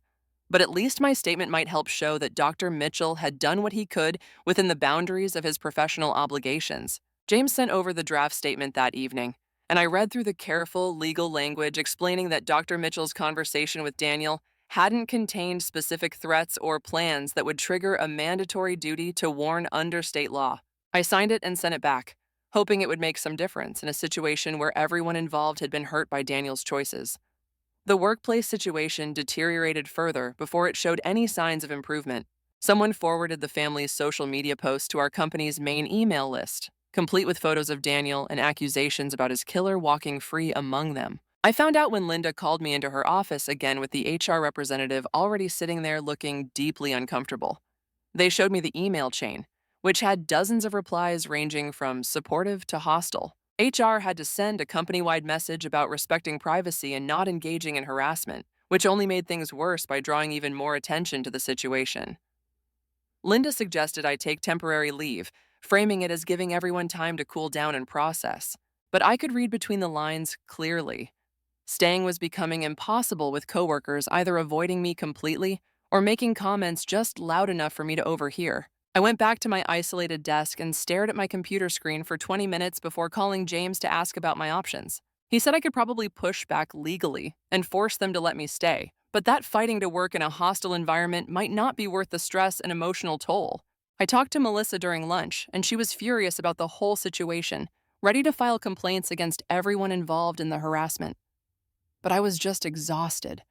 but at least my statement might help show that Dr. Mitchell had done what he could within the boundaries of his professional obligations. James sent over the draft statement that evening, and I read through the careful legal language explaining that Dr. Mitchell's conversation with Daniel hadn't contained specific threats or plans that would trigger a mandatory duty to warn under state law. I signed it and sent it back, hoping it would make some difference in a situation where everyone involved had been hurt by Daniel's choices. The workplace situation deteriorated further before it showed any signs of improvement. Someone forwarded the family's social media posts to our company's main email list, complete with photos of Daniel and accusations about his killer walking free among them. I found out when Linda called me into her office again with the HR representative already sitting there looking deeply uncomfortable. They showed me the email chain, which had dozens of replies ranging from supportive to hostile. HR had to send a company-wide message about respecting privacy and not engaging in harassment, which only made things worse by drawing even more attention to the situation. Linda suggested I take temporary leave, framing it as giving everyone time to cool down and process. But I could read between the lines clearly. Staying was becoming impossible with coworkers either avoiding me completely or making comments just loud enough for me to overhear. I went back to my isolated desk and stared at my computer screen for 20 minutes before calling James to ask about my options. He said I could probably push back legally and force them to let me stay, but that fighting to work in a hostile environment might not be worth the stress and emotional toll. I talked to Melissa during lunch, and she was furious about the whole situation, ready to file complaints against everyone involved in the harassment. But I was just exhausted.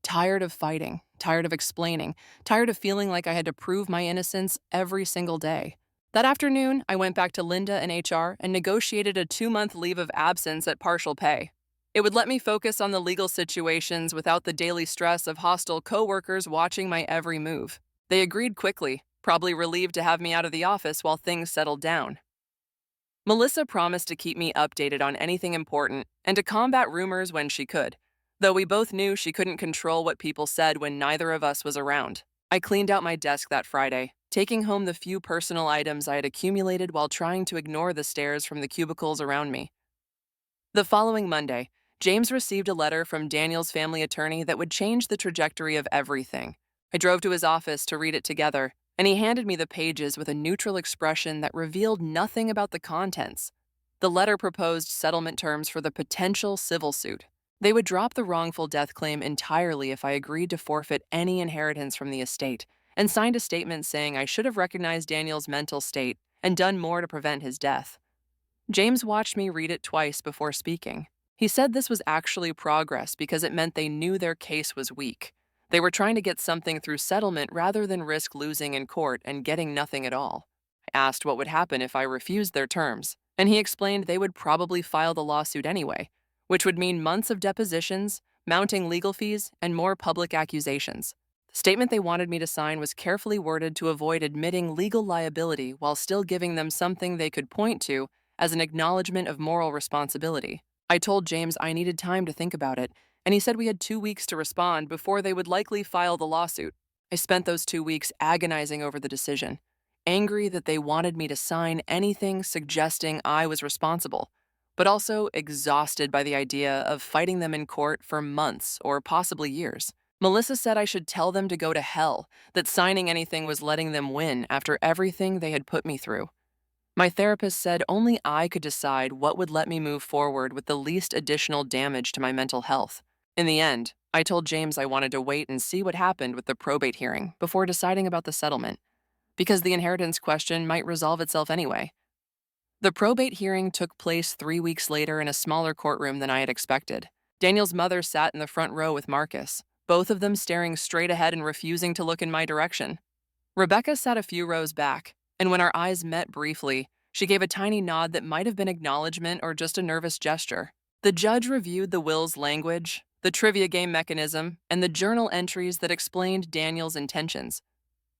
Tired of fighting, tired of explaining, tired of feeling like I had to prove my innocence every single day. That afternoon, I went back to Linda and HR and negotiated a 2-month leave of absence at partial pay. It would let me focus on the legal situations without the daily stress of hostile coworkers watching my every move. They agreed quickly, probably relieved to have me out of the office while things settled down. Melissa promised to keep me updated on anything important and to combat rumors when she could, though we both knew she couldn't control what people said when neither of us was around. I cleaned out my desk that Friday, taking home the few personal items I had accumulated while trying to ignore the stares from the cubicles around me. The following Monday, James received a letter from Daniel's family attorney that would change the trajectory of everything. I drove to his office to read it together, and he handed me the pages with a neutral expression that revealed nothing about the contents. The letter proposed settlement terms for the potential civil suit. They would drop the wrongful death claim entirely if I agreed to forfeit any inheritance from the estate, and signed a statement saying I should have recognized Daniel's mental state and done more to prevent his death. James watched me read it twice before speaking. He said this was actually progress because it meant they knew their case was weak. They were trying to get something through settlement rather than risk losing in court and getting nothing at all. I asked what would happen if I refused their terms, and he explained they would probably file the lawsuit anyway, which would mean months of depositions, mounting legal fees, and more public accusations. The statement they wanted me to sign was carefully worded to avoid admitting legal liability while still giving them something they could point to as an acknowledgement of moral responsibility. I told James I needed time to think about it, and he said we had 2 weeks to respond before they would likely file the lawsuit. I spent those 2 weeks agonizing over the decision, angry that they wanted me to sign anything suggesting I was responsible, but also exhausted by the idea of fighting them in court for months or possibly years. Melissa said I should tell them to go to hell, that signing anything was letting them win after everything they had put me through. My therapist said only I could decide what would let me move forward with the least additional damage to my mental health. In the end, I told James I wanted to wait and see what happened with the probate hearing before deciding about the settlement, because the inheritance question might resolve itself anyway. The probate hearing took place 3 weeks later in a smaller courtroom than I had expected. Daniel's mother sat in the front row with Marcus, both of them staring straight ahead and refusing to look in my direction. Rebecca sat a few rows back, and when our eyes met briefly, she gave a tiny nod that might have been acknowledgement or just a nervous gesture. The judge reviewed the will's language, the trivia game mechanism, and the journal entries that explained Daniel's intentions.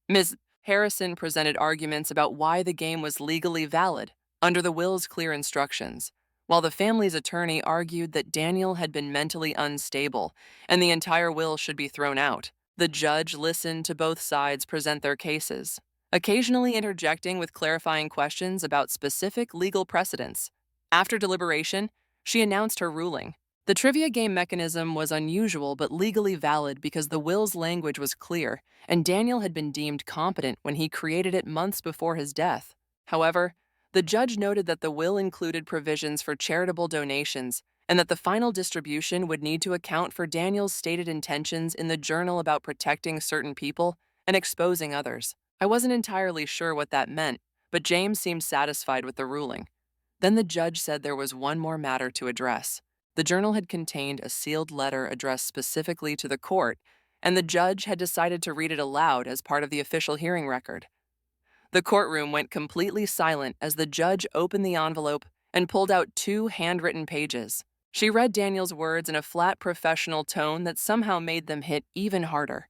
Ms. Harrison presented arguments about why the game was legally valid under the will's clear instructions, while the family's attorney argued that Daniel had been mentally unstable and the entire will should be thrown out. The judge listened to both sides present their cases, occasionally interjecting with clarifying questions about specific legal precedents. After deliberation, she announced her ruling. The trivia game mechanism was unusual but legally valid because the will's language was clear, and Daniel had been deemed competent when he created it months before his death. However, the judge noted that the will included provisions for charitable donations and that the final distribution would need to account for Daniel's stated intentions in the journal about protecting certain people and exposing others. I wasn't entirely sure what that meant, but James seemed satisfied with the ruling. Then the judge said there was one more matter to address. The journal had contained a sealed letter addressed specifically to the court, and the judge had decided to read it aloud as part of the official hearing record. The courtroom went completely silent as the judge opened the envelope and pulled out 2 handwritten pages. She read Daniel's words in a flat professional tone that somehow made them hit even harder.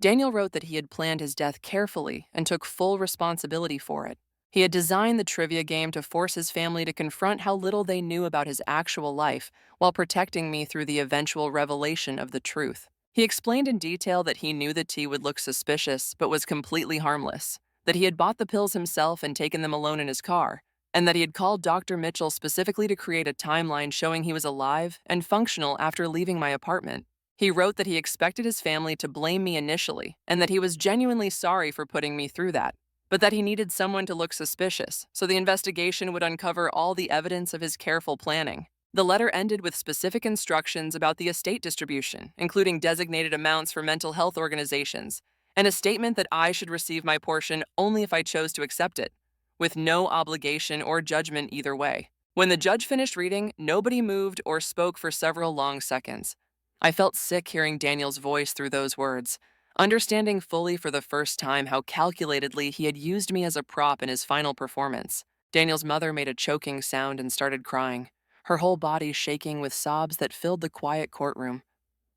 Daniel wrote that he had planned his death carefully and took full responsibility for it. He had designed the trivia game to force his family to confront how little they knew about his actual life while protecting me through the eventual revelation of the truth. He explained in detail that he knew the tea would look suspicious but was completely harmless, that he had bought the pills himself and taken them alone in his car, and that he had called Dr. Mitchell specifically to create a timeline showing he was alive and functional after leaving my apartment. He wrote that he expected his family to blame me initially and that he was genuinely sorry for putting me through that, but that he needed someone to look suspicious so the investigation would uncover all the evidence of his careful planning. The letter ended with specific instructions about the estate distribution, including designated amounts for mental health organizations, and a statement that I should receive my portion only if I chose to accept it, with no obligation or judgment either way. When the judge finished reading, nobody moved or spoke for several long seconds. I felt sick hearing Daniel's voice through those words, understanding fully for the first time how calculatedly he had used me as a prop in his final performance. Daniel's mother made a choking sound and started crying, her whole body shaking with sobs that filled the quiet courtroom.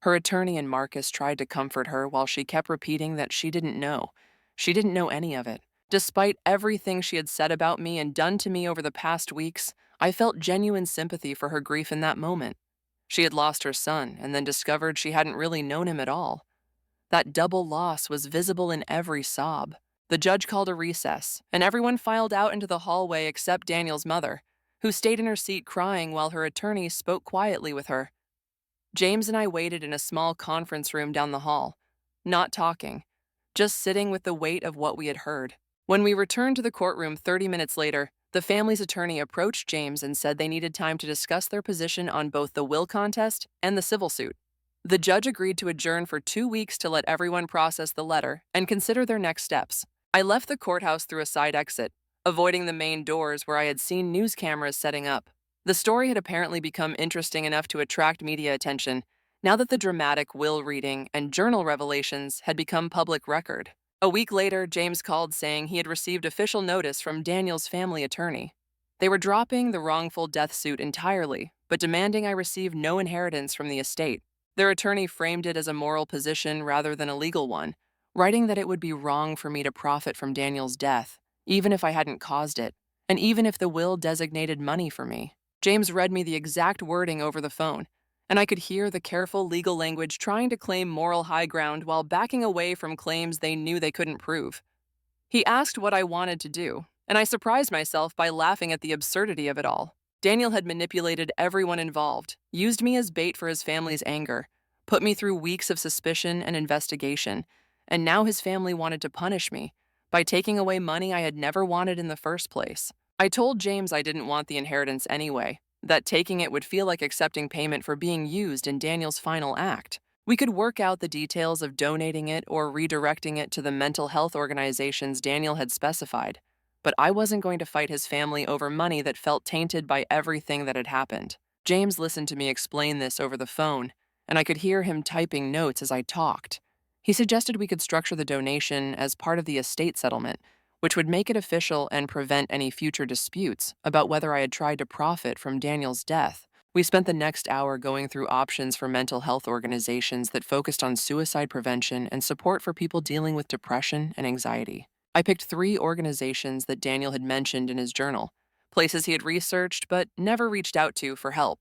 Her attorney and Marcus tried to comfort her while she kept repeating that she didn't know. She didn't know any of it. Despite everything she had said about me and done to me over the past weeks, I felt genuine sympathy for her grief in that moment. She had lost her son and then discovered she hadn't really known him at all. That double loss was visible in every sob. The judge called a recess, and everyone filed out into the hallway except Daniel's mother, who stayed in her seat crying while her attorney spoke quietly with her. James and I waited in a small conference room down the hall, not talking, just sitting with the weight of what we had heard. When we returned to the courtroom 30 minutes later, the family's attorney approached James and said they needed time to discuss their position on both the will contest and the civil suit. The judge agreed to adjourn for 2 weeks to let everyone process the letter and consider their next steps. I left the courthouse through a side exit, avoiding the main doors where I had seen news cameras setting up. The story had apparently become interesting enough to attract media attention now that the dramatic will reading and journal revelations had become public record. A week later, James called saying he had received official notice from Daniel's family attorney. They were dropping the wrongful death suit entirely, but demanding I receive no inheritance from the estate. Their attorney framed it as a moral position rather than a legal one, writing that it would be wrong for me to profit from Daniel's death, even if I hadn't caused it, and even if the will designated money for me. James read me the exact wording over the phone, and I could hear the careful legal language trying to claim moral high ground while backing away from claims they knew they couldn't prove. He asked what I wanted to do, and I surprised myself by laughing at the absurdity of it all. Daniel had manipulated everyone involved, used me as bait for his family's anger, put me through weeks of suspicion and investigation, and now his family wanted to punish me by taking away money I had never wanted in the first place. I told James I didn't want the inheritance anyway, that taking it would feel like accepting payment for being used in Daniel's final act. We could work out the details of donating it or redirecting it to the mental health organizations Daniel had specified, but I wasn't going to fight his family over money that felt tainted by everything that had happened. James listened to me explain this over the phone, and I could hear him typing notes as I talked. He suggested we could structure the donation as part of the estate settlement, which would make it official and prevent any future disputes about whether I had tried to profit from Daniel's death. We spent the next hour going through options for mental health organizations that focused on suicide prevention and support for people dealing with depression and anxiety. I picked 3 organizations that Daniel had mentioned in his journal, places he had researched but never reached out to for help.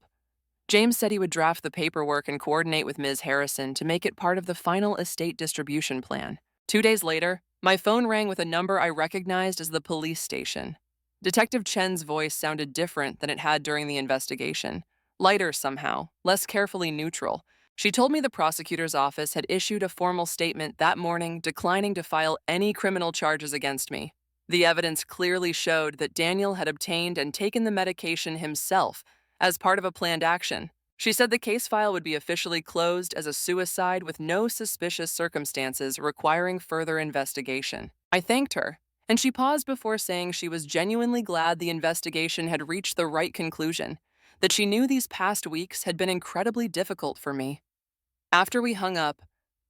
James said he would draft the paperwork and coordinate with Ms. Harrison to make it part of the final estate distribution plan. 2 days later, my phone rang with a number I recognized as the police station. Detective Chen's voice sounded different than it had during the investigation. Lighter somehow, less carefully neutral. She told me the prosecutor's office had issued a formal statement that morning declining to file any criminal charges against me. The evidence clearly showed that Daniel had obtained and taken the medication himself as part of a planned action. She said the case file would be officially closed as a suicide with no suspicious circumstances requiring further investigation. I thanked her, and she paused before saying she was genuinely glad the investigation had reached the right conclusion, that she knew these past weeks had been incredibly difficult for me. After we hung up,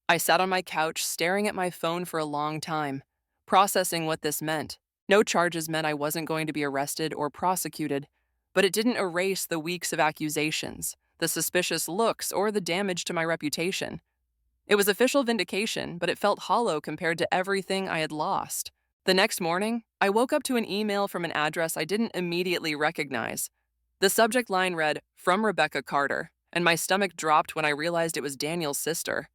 I sat on my couch staring at my phone for a long time, processing what this meant. No charges meant I wasn't going to be arrested or prosecuted, but it didn't erase the weeks of accusations, the suspicious looks, or the damage to my reputation. It was official vindication, but it felt hollow compared to everything I had lost. The next morning, I woke up to an email from an address I didn't immediately recognize. The subject line read, "From Rebecca Carter," and my stomach dropped when I realized it was Daniel's sister.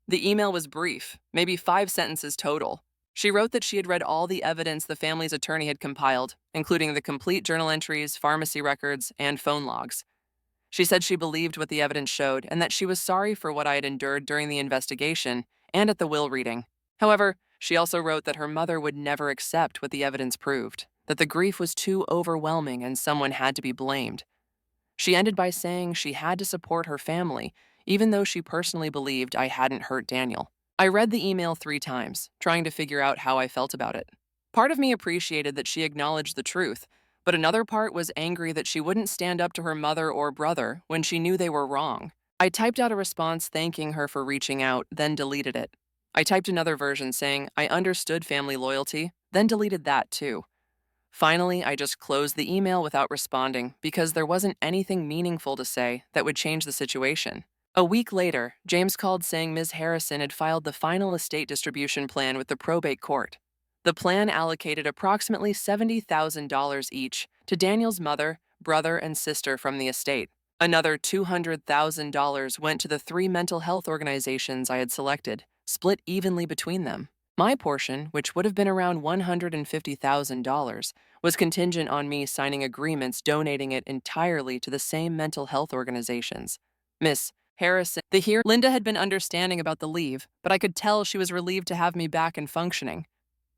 The email was brief, maybe 5 sentences total. She wrote that she had read all the evidence the family's attorney had compiled, including the complete journal entries, pharmacy records, and phone logs. She said she believed what the evidence showed and that she was sorry for what I had endured during the investigation and at the will reading. However, she also wrote that her mother would never accept what the evidence proved, that the grief was too overwhelming and someone had to be blamed. She ended by saying she had to support her family, even though she personally believed I hadn't hurt Daniel. I read the email 3 times, trying to figure out how I felt about it. Part of me appreciated that she acknowledged the truth, but another part was angry that she wouldn't stand up to her mother or brother when she knew they were wrong. I typed out a response thanking her for reaching out, then deleted it. I typed another version saying I understood family loyalty, then deleted that too. Finally, I just closed the email without responding because there wasn't anything meaningful to say that would change the situation. A week later, James called saying Ms. Harrison had filed the final estate distribution plan with the probate court. The plan allocated approximately $70,000 each to Daniel's mother, brother, and sister from the estate. Another $200,000 went to the 3 mental health organizations I had selected, split evenly between them. My portion, which would have been around $150,000, was contingent on me signing agreements donating it entirely to the same mental health organizations. Miss Harrison, Linda had been understanding about the leave, but I could tell she was relieved to have me back and functioning.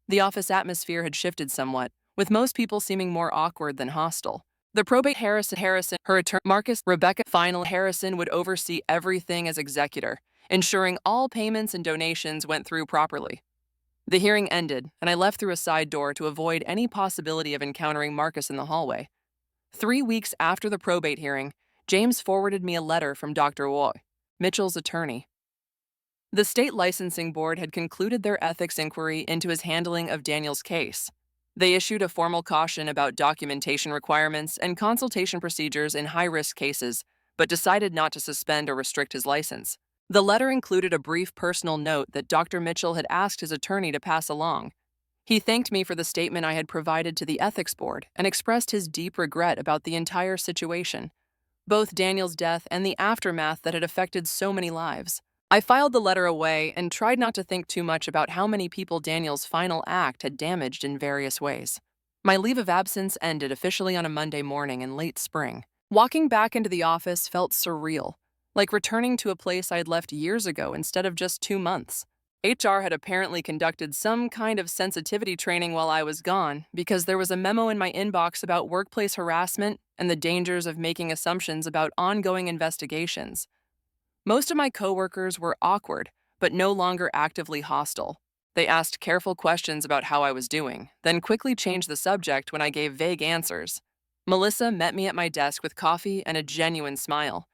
The office atmosphere had shifted somewhat, with most people seeming more awkward than hostile. The probate Harrison, her attorney Marcus, Rebecca, final Harrison would oversee everything as executor, ensuring all payments and donations went through properly. The hearing ended, and I left through a side door to avoid any possibility of encountering Marcus in the hallway. 3 weeks after the probate hearing, James forwarded me a letter from Dr. Roy, Mitchell's attorney. The state licensing board had concluded their ethics inquiry into his handling of Daniel's case. They issued a formal caution about documentation requirements and consultation procedures in high-risk cases, but decided not to suspend or restrict his license. The letter included a brief personal note that Dr. Mitchell had asked his attorney to pass along. He thanked me for the statement I had provided to the ethics board and expressed his deep regret about the entire situation, both Daniel's death and the aftermath that had affected so many lives. I filed the letter away and tried not to think too much about how many people Daniel's final act had damaged in various ways. My leave of absence ended officially on a Monday morning in late spring. Walking back into the office felt surreal, like returning to a place I had left years ago instead of just 2 months. HR had apparently conducted some kind of sensitivity training while I was gone because there was a memo in my inbox about workplace harassment and the dangers of making assumptions about ongoing investigations. Most of my coworkers were awkward, but no longer actively hostile. They asked careful questions about how I was doing, then quickly changed the subject when I gave vague answers. Melissa met me at my desk with coffee and a genuine smile.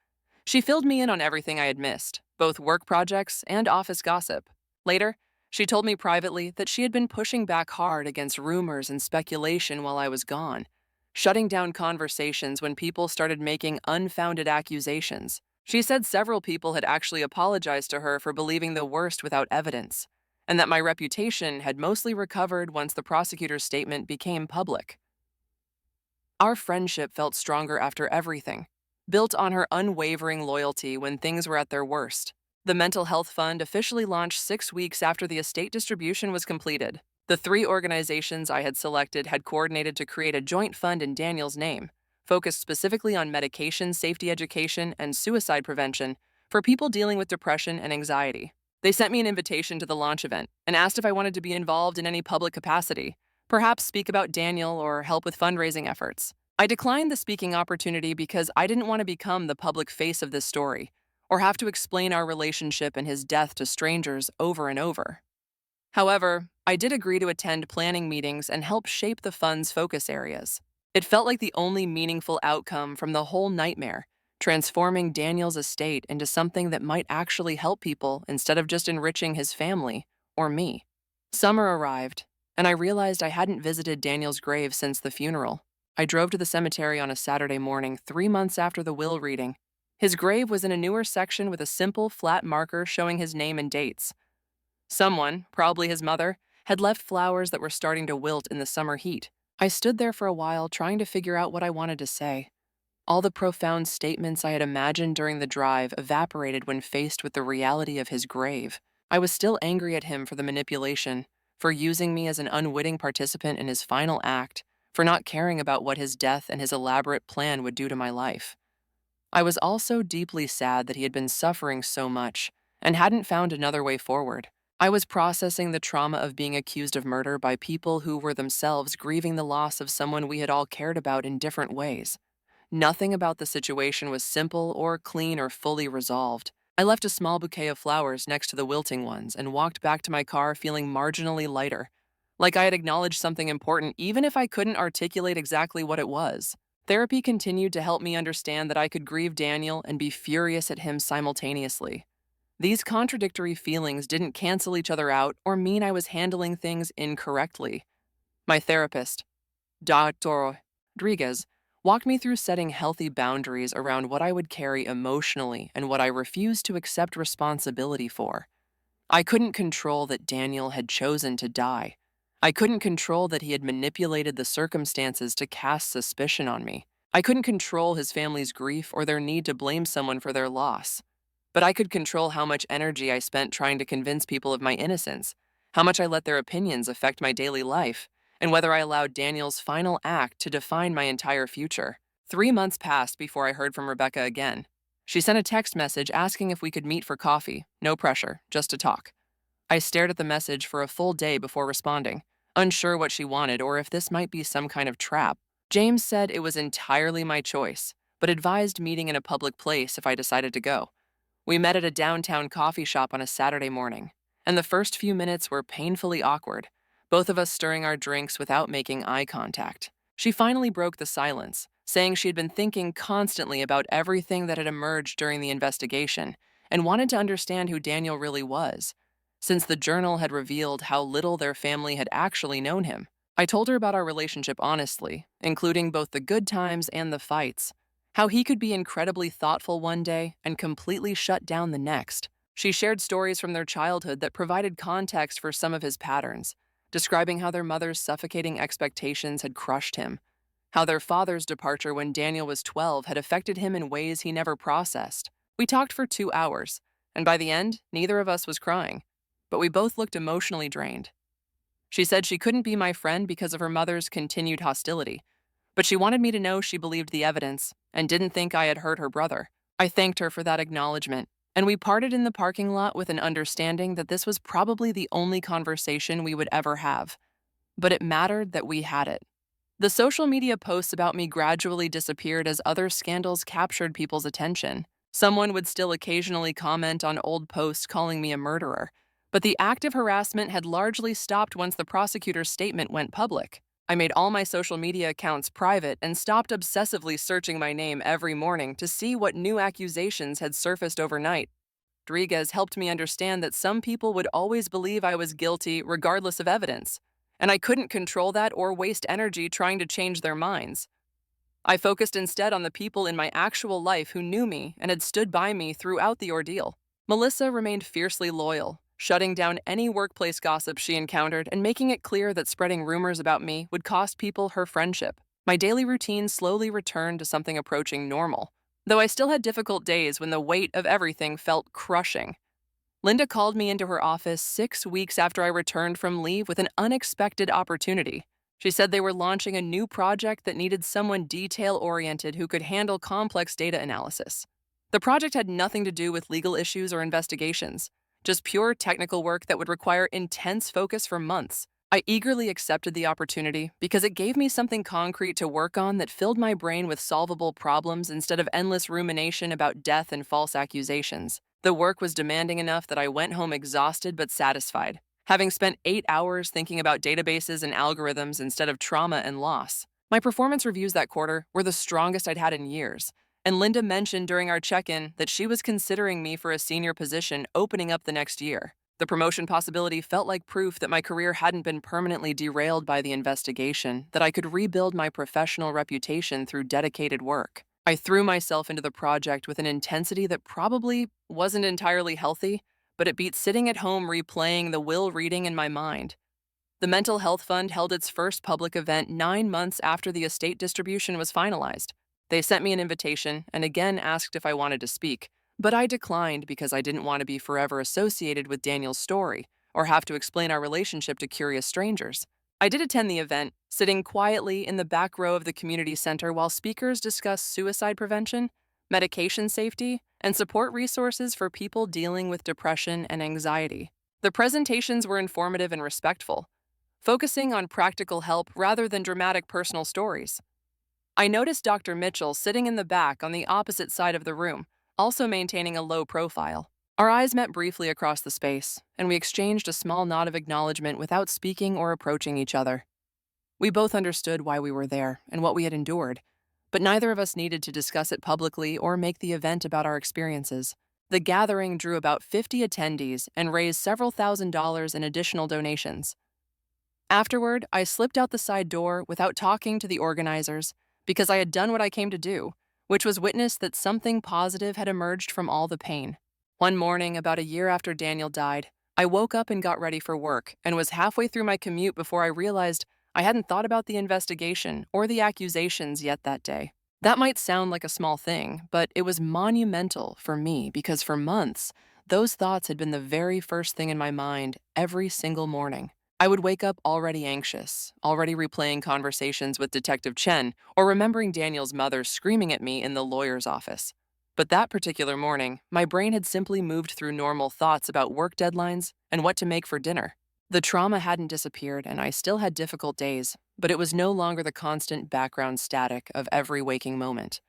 She filled me in on everything I had missed, both work projects and office gossip. Later, she told me privately that she had been pushing back hard against rumors and speculation while I was gone, shutting down conversations when people started making unfounded accusations. She said several people had actually apologized to her for believing the worst without evidence, and that my reputation had mostly recovered once the prosecutor's statement became public. Our friendship felt stronger after everything, built on her unwavering loyalty when things were at their worst. The Mental Health Fund officially launched 6 weeks after the estate distribution was completed. The 3 organizations I had selected had coordinated to create a joint fund in Daniel's name, focused specifically on medication safety education and suicide prevention for people dealing with depression and anxiety. They sent me an invitation to the launch event and asked if I wanted to be involved in any public capacity, perhaps speak about Daniel or help with fundraising efforts. I declined the speaking opportunity because I didn't want to become the public face of this story or have to explain our relationship and his death to strangers over and over. However, I did agree to attend planning meetings and help shape the fund's focus areas. It felt like the only meaningful outcome from the whole nightmare, transforming Daniel's estate into something that might actually help people instead of just enriching his family or me. Summer arrived, and I realized I hadn't visited Daniel's grave since the funeral. I drove to the cemetery on a Saturday morning 3 months after the will reading. His grave was in a newer section with a simple, flat marker showing his name and dates. Someone, probably his mother, had left flowers that were starting to wilt in the summer heat. I stood there for a while trying to figure out what I wanted to say. All the profound statements I had imagined during the drive evaporated when faced with the reality of his grave. I was still angry at him for the manipulation, for using me as an unwitting participant in his final act, for not caring about what his death and his elaborate plan would do to my life. I was also deeply sad that he had been suffering so much and hadn't found another way forward. I was processing the trauma of being accused of murder by people who were themselves grieving the loss of someone we had all cared about in different ways. Nothing about the situation was simple or clean or fully resolved. I left a small bouquet of flowers next to the wilting ones and walked back to my car feeling marginally lighter, like I had acknowledged something important even if I couldn't articulate exactly what it was. Therapy continued to help me understand that I could grieve Daniel and be furious at him simultaneously. These contradictory feelings didn't cancel each other out or mean I was handling things incorrectly. My therapist, Dr. Rodriguez, walked me through setting healthy boundaries around what I would carry emotionally and what I refused to accept responsibility for. I couldn't control that Daniel had chosen to die. I couldn't control that he had manipulated the circumstances to cast suspicion on me. I couldn't control his family's grief or their need to blame someone for their loss. But I could control how much energy I spent trying to convince people of my innocence, how much I let their opinions affect my daily life, and whether I allowed Daniel's final act to define my entire future. 3 months passed before I heard from Rebecca again. She sent a text message asking if we could meet for coffee. No pressure, just to talk. I stared at the message for a full day before responding, unsure what she wanted or if this might be some kind of trap. James said it was entirely my choice, but advised meeting in a public place if I decided to go. We met at a downtown coffee shop on a Saturday morning. and the first few minutes were painfully awkward, both of us stirring our drinks without making eye contact. She finally broke the silence, saying she had been thinking constantly about everything that had emerged during the investigation and wanted to understand who Daniel really was, since the journal had revealed how little their family had actually known him. I told her about our relationship honestly, including both the good times and the fights, how he could be incredibly thoughtful one day and completely shut down the next. She shared stories from their childhood that provided context for some of his patterns, describing how their mother's suffocating expectations had crushed him, how their father's departure when Daniel was 12 had affected him in ways he never processed. We talked for 2 hours, and by the end, neither of us was crying, but we both looked emotionally drained. She said she couldn't be my friend because of her mother's continued hostility, but she wanted me to know she believed the evidence and didn't think I had hurt her brother. I thanked her for that acknowledgement, and we parted in the parking lot with an understanding that this was probably the only conversation we would ever have, but it mattered that we had it. The social media posts about me gradually disappeared as other scandals captured people's attention. Someone would still occasionally comment on old posts calling me a murderer, but the active harassment had largely stopped once the prosecutor's statement went public. I made all my social media accounts private and stopped obsessively searching my name every morning to see what new accusations had surfaced overnight. Rodriguez helped me understand that some people would always believe I was guilty regardless of evidence, and I couldn't control that or waste energy trying to change their minds. I focused instead on the people in my actual life who knew me and had stood by me throughout the ordeal. Melissa remained fiercely loyal, shutting down any workplace gossip she encountered and making it clear that spreading rumors about me would cost people her friendship. My daily routine slowly returned to something approaching normal, though I still had difficult days when the weight of everything felt crushing. Linda called me into her office 6 weeks after I returned from leave with an unexpected opportunity. She said they were launching a new project that needed someone detail-oriented who could handle complex data analysis. The project had nothing to do with legal issues or investigations, just pure technical work that would require intense focus for months. I eagerly accepted the opportunity because it gave me something concrete to work on that filled my brain with solvable problems instead of endless rumination about death and false accusations. The work was demanding enough that I went home exhausted but satisfied, having spent 8 hours thinking about databases and algorithms instead of trauma and loss. My performance reviews that quarter were the strongest I'd had in years, and Linda mentioned during our check-in that she was considering me for a senior position opening up the next year. The promotion possibility felt like proof that my career hadn't been permanently derailed by the investigation, that I could rebuild my professional reputation through dedicated work. I threw myself into the project with an intensity that probably wasn't entirely healthy, but it beat sitting at home replaying the will reading in my mind. The Mental Health Fund held its first public event 9 months after the estate distribution was finalized. They sent me an invitation and again asked if I wanted to speak, but I declined because I didn't want to be forever associated with Daniel's story or have to explain our relationship to curious strangers. I did attend the event, sitting quietly in the back row of the community center while speakers discussed suicide prevention, medication safety, and support resources for people dealing with depression and anxiety. The presentations were informative and respectful, focusing on practical help rather than dramatic personal stories. I noticed Dr. Mitchell sitting in the back on the opposite side of the room, also maintaining a low profile. Our eyes met briefly across the space, and we exchanged a small nod of acknowledgement without speaking or approaching each other. We both understood why we were there and what we had endured, but neither of us needed to discuss it publicly or make the event about our experiences. The gathering drew about 50 attendees and raised several $1,000s in additional donations. Afterward, I slipped out the side door without talking to the organizers because I had done what I came to do, which was witness that something positive had emerged from all the pain. One morning, about a year after Daniel died, I woke up and got ready for work and was halfway through my commute before I realized I hadn't thought about the investigation or the accusations yet that day. That might sound like a small thing, but it was monumental for me because for months, those thoughts had been the very first thing in my mind every single morning. I would wake up already anxious, already replaying conversations with Detective Chen or remembering Daniel's mother screaming at me in the lawyer's office. But that particular morning, my brain had simply moved through normal thoughts about work deadlines and what to make for dinner. The trauma hadn't disappeared and I still had difficult days, but it was no longer the constant background static of every waking moment.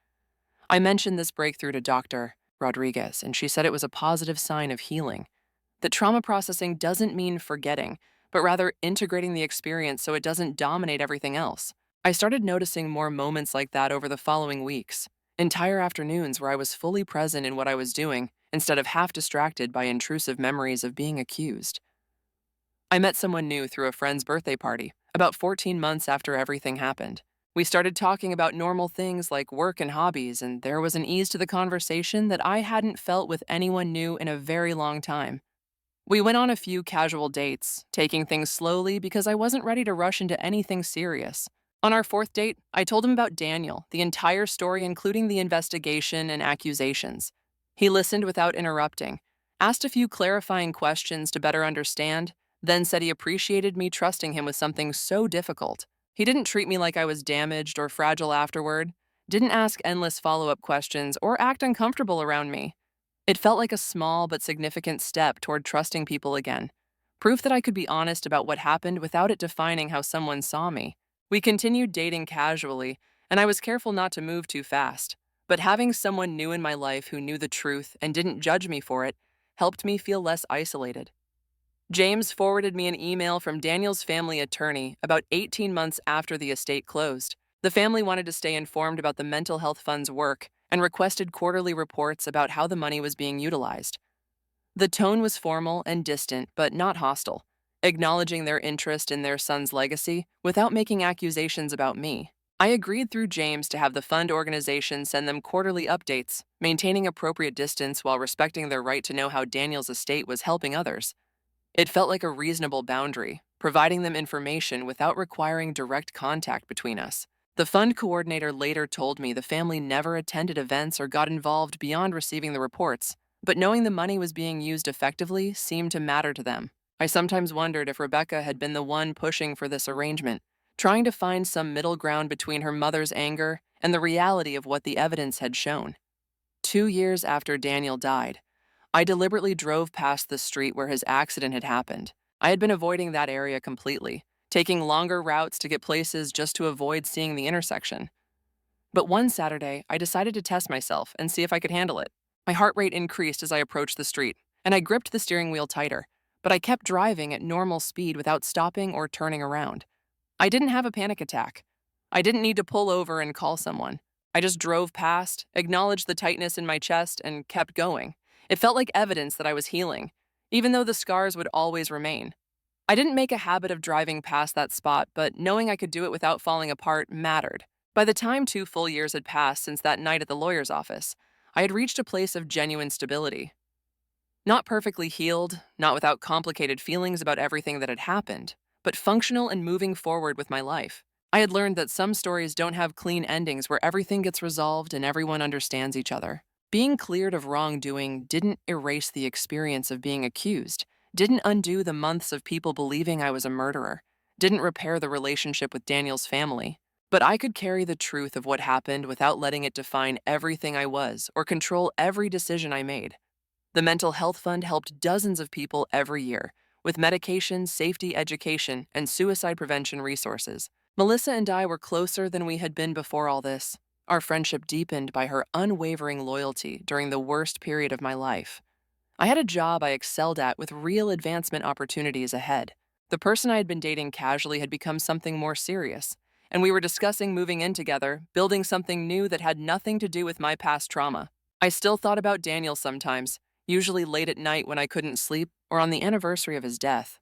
I mentioned this breakthrough to Dr. Rodriguez, and she said it was a positive sign of healing. that trauma processing doesn't mean forgetting, but rather integrating the experience so it doesn't dominate everything else. I started noticing more moments like that over the following weeks, entire afternoons where I was fully present in what I was doing instead of half distracted by intrusive memories of being accused. I met someone new through a friend's birthday party, about 14 months after everything happened. We started talking about normal things like work and hobbies, and there was an ease to the conversation that I hadn't felt with anyone new in a very long time. We went on a few casual dates, taking things slowly because I wasn't ready to rush into anything serious. On our fourth date, I told him about Daniel, the entire story, including the investigation and accusations. He listened without interrupting, asked a few clarifying questions to better understand, then said he appreciated me trusting him with something so difficult. He didn't treat me like I was damaged or fragile afterward, didn't ask endless follow-up questions, or act uncomfortable around me. It felt like a small but significant step toward trusting people again. Proof that I could be honest about what happened without it defining how someone saw me. We continued dating casually, and I was careful not to move too fast. But having someone new in my life who knew the truth and didn't judge me for it helped me feel less isolated. James forwarded me an email from Daniel's family attorney about 18 months after the estate closed. The family wanted to stay informed about the mental health fund's work and requested quarterly reports about how the money was being utilized. The tone was formal and distant, but not hostile, acknowledging their interest in their son's legacy without making accusations about me. I agreed through James to have the fund organization send them quarterly updates, maintaining appropriate distance while respecting their right to know how Daniel's estate was helping others. It felt like a reasonable boundary, providing them information without requiring direct contact between us. The fund coordinator later told me the family never attended events or got involved beyond receiving the reports, but knowing the money was being used effectively seemed to matter to them. I sometimes wondered if Rebecca had been the one pushing for this arrangement, trying to find some middle ground between her mother's anger and the reality of what the evidence had shown. 2 years after Daniel died, I deliberately drove past the street where his accident had happened. I had been avoiding that area completely, taking longer routes to get places just to avoid seeing the intersection. But one Saturday, I decided to test myself and see if I could handle it. My heart rate increased as I approached the street, and I gripped the steering wheel tighter, but I kept driving at normal speed without stopping or turning around. I didn't have a panic attack. I didn't need to pull over and call someone. I just drove past, acknowledged the tightness in my chest, and kept going. It felt like evidence that I was healing, even though the scars would always remain. I didn't make a habit of driving past that spot, but knowing I could do it without falling apart mattered. By the time 2 full years had passed since that night at the lawyer's office, I had reached a place of genuine stability. Not perfectly healed, not without complicated feelings about everything that had happened, but functional and moving forward with my life. I had learned that some stories don't have clean endings where everything gets resolved and everyone understands each other. Being cleared of wrongdoing didn't erase the experience of being accused, didn't undo the months of people believing I was a murderer, didn't repair the relationship with Daniel's family. But I could carry the truth of what happened without letting it define everything I was or control every decision I made. The Mental Health Fund helped dozens of people every year with medication, safety education, and suicide prevention resources. Melissa and I were closer than we had been before all this. Our friendship deepened by her unwavering loyalty during the worst period of my life. I had a job I excelled at with real advancement opportunities ahead. The person I had been dating casually had become something more serious, and we were discussing moving in together, building something new that had nothing to do with my past trauma. I still thought about Daniel sometimes, usually late at night when I couldn't sleep or on the anniversary of his death.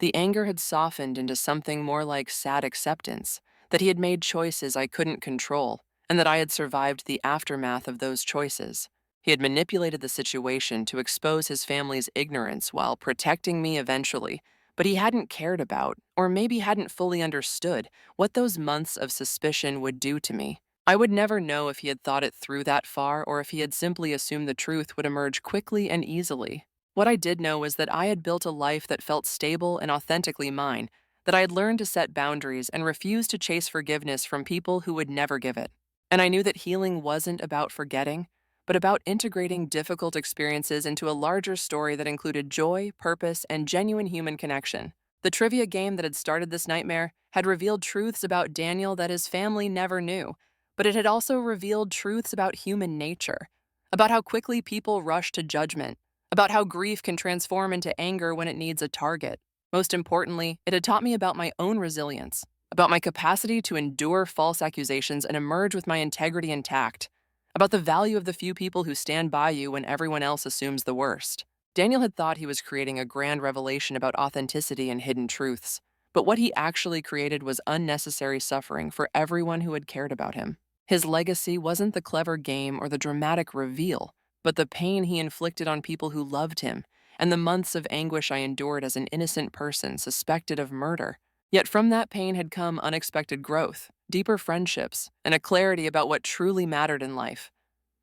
The anger had softened into something more like sad acceptance, that he had made choices I couldn't control, and that I had survived the aftermath of those choices. He had manipulated the situation to expose his family's ignorance while protecting me eventually, but he hadn't cared about, or maybe hadn't fully understood, what those months of suspicion would do to me. I would never know if he had thought it through that far or if he had simply assumed the truth would emerge quickly and easily. What I did know was that I had built a life that felt stable and authentically mine, that I had learned to set boundaries and refuse to chase forgiveness from people who would never give it. And I knew that healing wasn't about forgetting, but about integrating difficult experiences into a larger story that included joy, purpose, and genuine human connection. The trivia game that had started this nightmare had revealed truths about Daniel that his family never knew, but it had also revealed truths about human nature, about how quickly people rush to judgment, about how grief can transform into anger when it needs a target. Most importantly, it had taught me about my own resilience, about my capacity to endure false accusations and emerge with my integrity intact, about the value of the few people who stand by you when everyone else assumes the worst. Daniel had thought he was creating a grand revelation about authenticity and hidden truths, but what he actually created was unnecessary suffering for everyone who had cared about him. His legacy wasn't the clever game or the dramatic reveal, but the pain he inflicted on people who loved him, and the months of anguish I endured as an innocent person suspected of murder. Yet from that pain had come unexpected growth, deeper friendships, and a clarity about what truly mattered in life.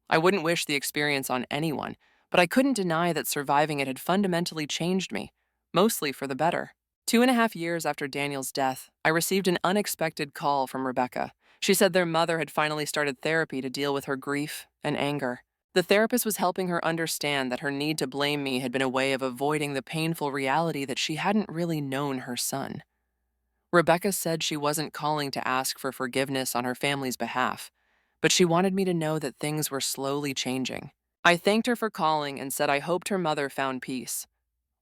I wouldn't wish the experience on anyone, but I couldn't deny that surviving it had fundamentally changed me, mostly for the better. 2.5 years after Daniel's death, I received an unexpected call from Rebecca. She said their mother had finally started therapy to deal with her grief and anger. The therapist was helping her understand that her need to blame me had been a way of avoiding the painful reality that she hadn't really known her son. Rebecca said she wasn't calling to ask for forgiveness on her family's behalf, but she wanted me to know that things were slowly changing. I thanked her for calling and said I hoped her mother found peace.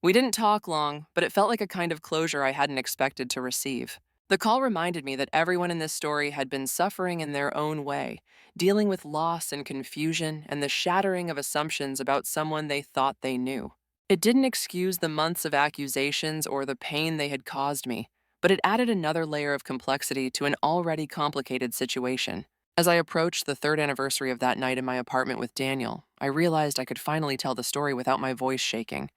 We didn't talk long, but it felt like a kind of closure I hadn't expected to receive. The call reminded me that everyone in this story had been suffering in their own way, dealing with loss and confusion and the shattering of assumptions about someone they thought they knew. It didn't excuse the months of accusations or the pain they had caused me, but it added another layer of complexity to an already complicated situation. As I approached the third anniversary of that night in my apartment with Daniel, I realized I could finally tell the story without my voice shaking,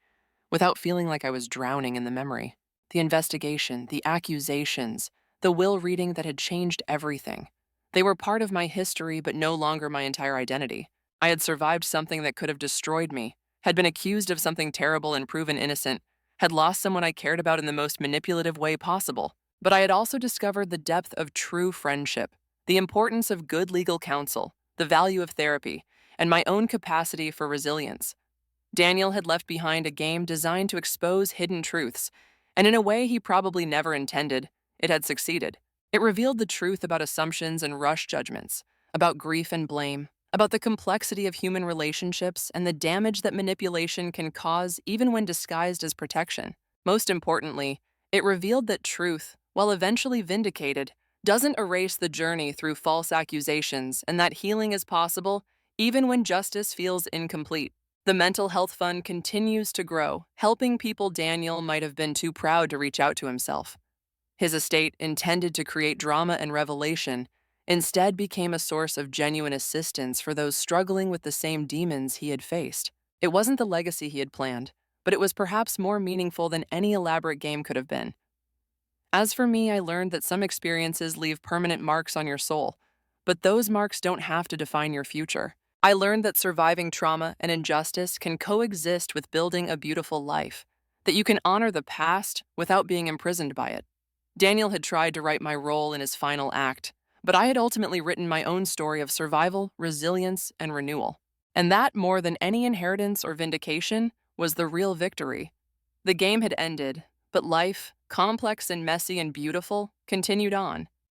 without feeling like I was drowning in the memory. The investigation, the accusations, the will reading that had changed everything. They were part of my history, but no longer my entire identity. I had survived something that could have destroyed me, had been accused of something terrible and proven innocent, had lost someone I cared about in the most manipulative way possible. But I had also discovered the depth of true friendship, the importance of good legal counsel, the value of therapy, and my own capacity for resilience. Daniel had left behind a game designed to expose hidden truths, and in a way he probably never intended, it had succeeded. It revealed the truth about assumptions and rush judgments, about grief and blame, about the complexity of human relationships and the damage that manipulation can cause even when disguised as protection. Most importantly, it revealed that truth, while eventually vindicated, doesn't erase the journey through false accusations and that healing is possible even when justice feels incomplete. The Mental Health Fund continues to grow, helping people Daniel might have been too proud to reach out to himself. His estate, intended to create drama and revelation, instead became a source of genuine assistance for those struggling with the same demons he had faced. It wasn't the legacy he had planned, but it was perhaps more meaningful than any elaborate game could have been. As for me, I learned that some experiences leave permanent marks on your soul, but those marks don't have to define your future. I learned that surviving trauma and injustice can coexist with building a beautiful life, that you can honor the past without being imprisoned by it. Daniel had tried to write my role in his final act, but I had ultimately written my own story of survival, resilience, and renewal. And that, more than any inheritance or vindication, was the real victory. The game had ended, but life, complex and messy and beautiful, continued on.